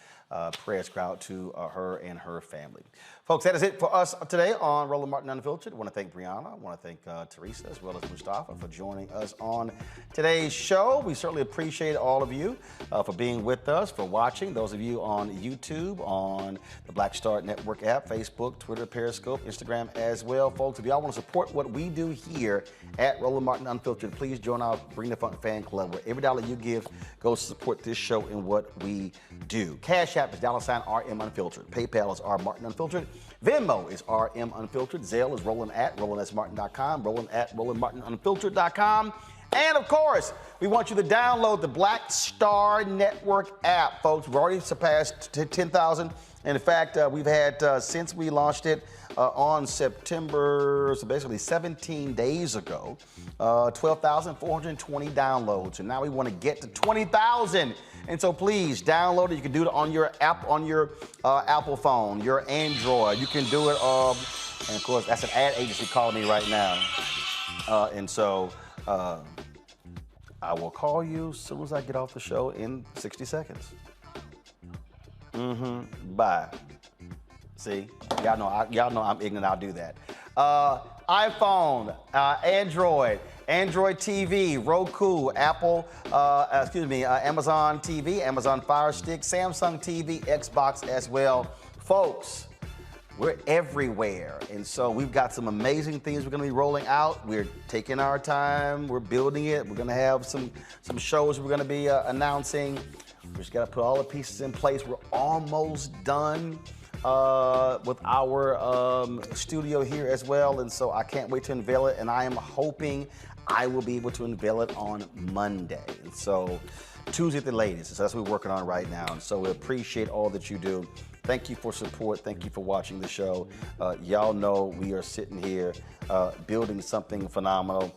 prayers go out to her and her family. Folks, that is it for us today on Roland Martin Unfiltered. I want to thank Brianna. I want to thank Teresa as well as Mustafa for joining us on today's show. We certainly appreciate all of you for being with us, for watching. Those of you on YouTube, on the Black Star Network app, Facebook, Twitter, Periscope, Instagram as well. Folks, if y'all want to support what we do here at Roland Martin Unfiltered, please join our Bring the Funk fan club, where every dollar you give goes to support this show and what we do. Cash App is $RM Unfiltered. PayPal is R Martin Unfiltered. Venmo is RM Unfiltered. Zelle is Roland@RolandSMartin.com. Roland@RolandMartinUnfiltered.com. And of course, we want you to download the Black Star Network app, folks. We've already surpassed 10,000. And in fact, we've had, since we launched it on September, so basically 17 days ago, 12,420 downloads. And now we want to get to 20,000. And so please download it. You can do it on your app, on your Apple phone, your Android. You can do it, and of course, that's an ad agency calling me right now. And so I will call you as soon as I get off the show in 60 seconds. Bye. See, y'all know I'm ignorant. I'll do that. iPhone, Android TV, Roku, Amazon TV, Amazon Fire Stick, Samsung TV, Xbox as well. Folks, we're everywhere. And so we've got some amazing things we're going to be rolling out. We're taking our time. We're building it. We're going to have some shows we're going to be announcing. We just got to put all the pieces in place. We're almost done with our studio here as well. And so I can't wait to unveil it. And I am hoping I will be able to unveil it on Monday. And so Tuesday at the latest. So that's what we're working on right now. And so we appreciate all that you do. Thank you for support. Thank you for watching the show. Y'all know we are sitting here building something phenomenal.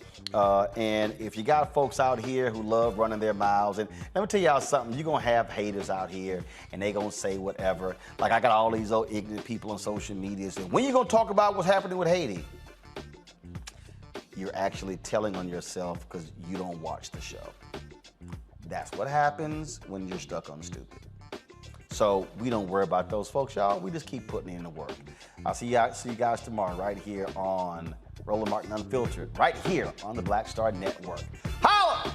And if you got folks out here who love running their mouths, and let me tell y'all something, you're going to have haters out here, and they going to say whatever. Like I got all these old ignorant people on social media saying, when you going to talk about what's happening with Haiti? You're actually telling on yourself because you don't watch the show. That's what happens when you're stuck on stupid. So we don't worry about those folks, y'all. We just keep putting in the work. I'll see you guys tomorrow right here on Roland Martin Unfiltered, right here on the Black Star Network. Holla!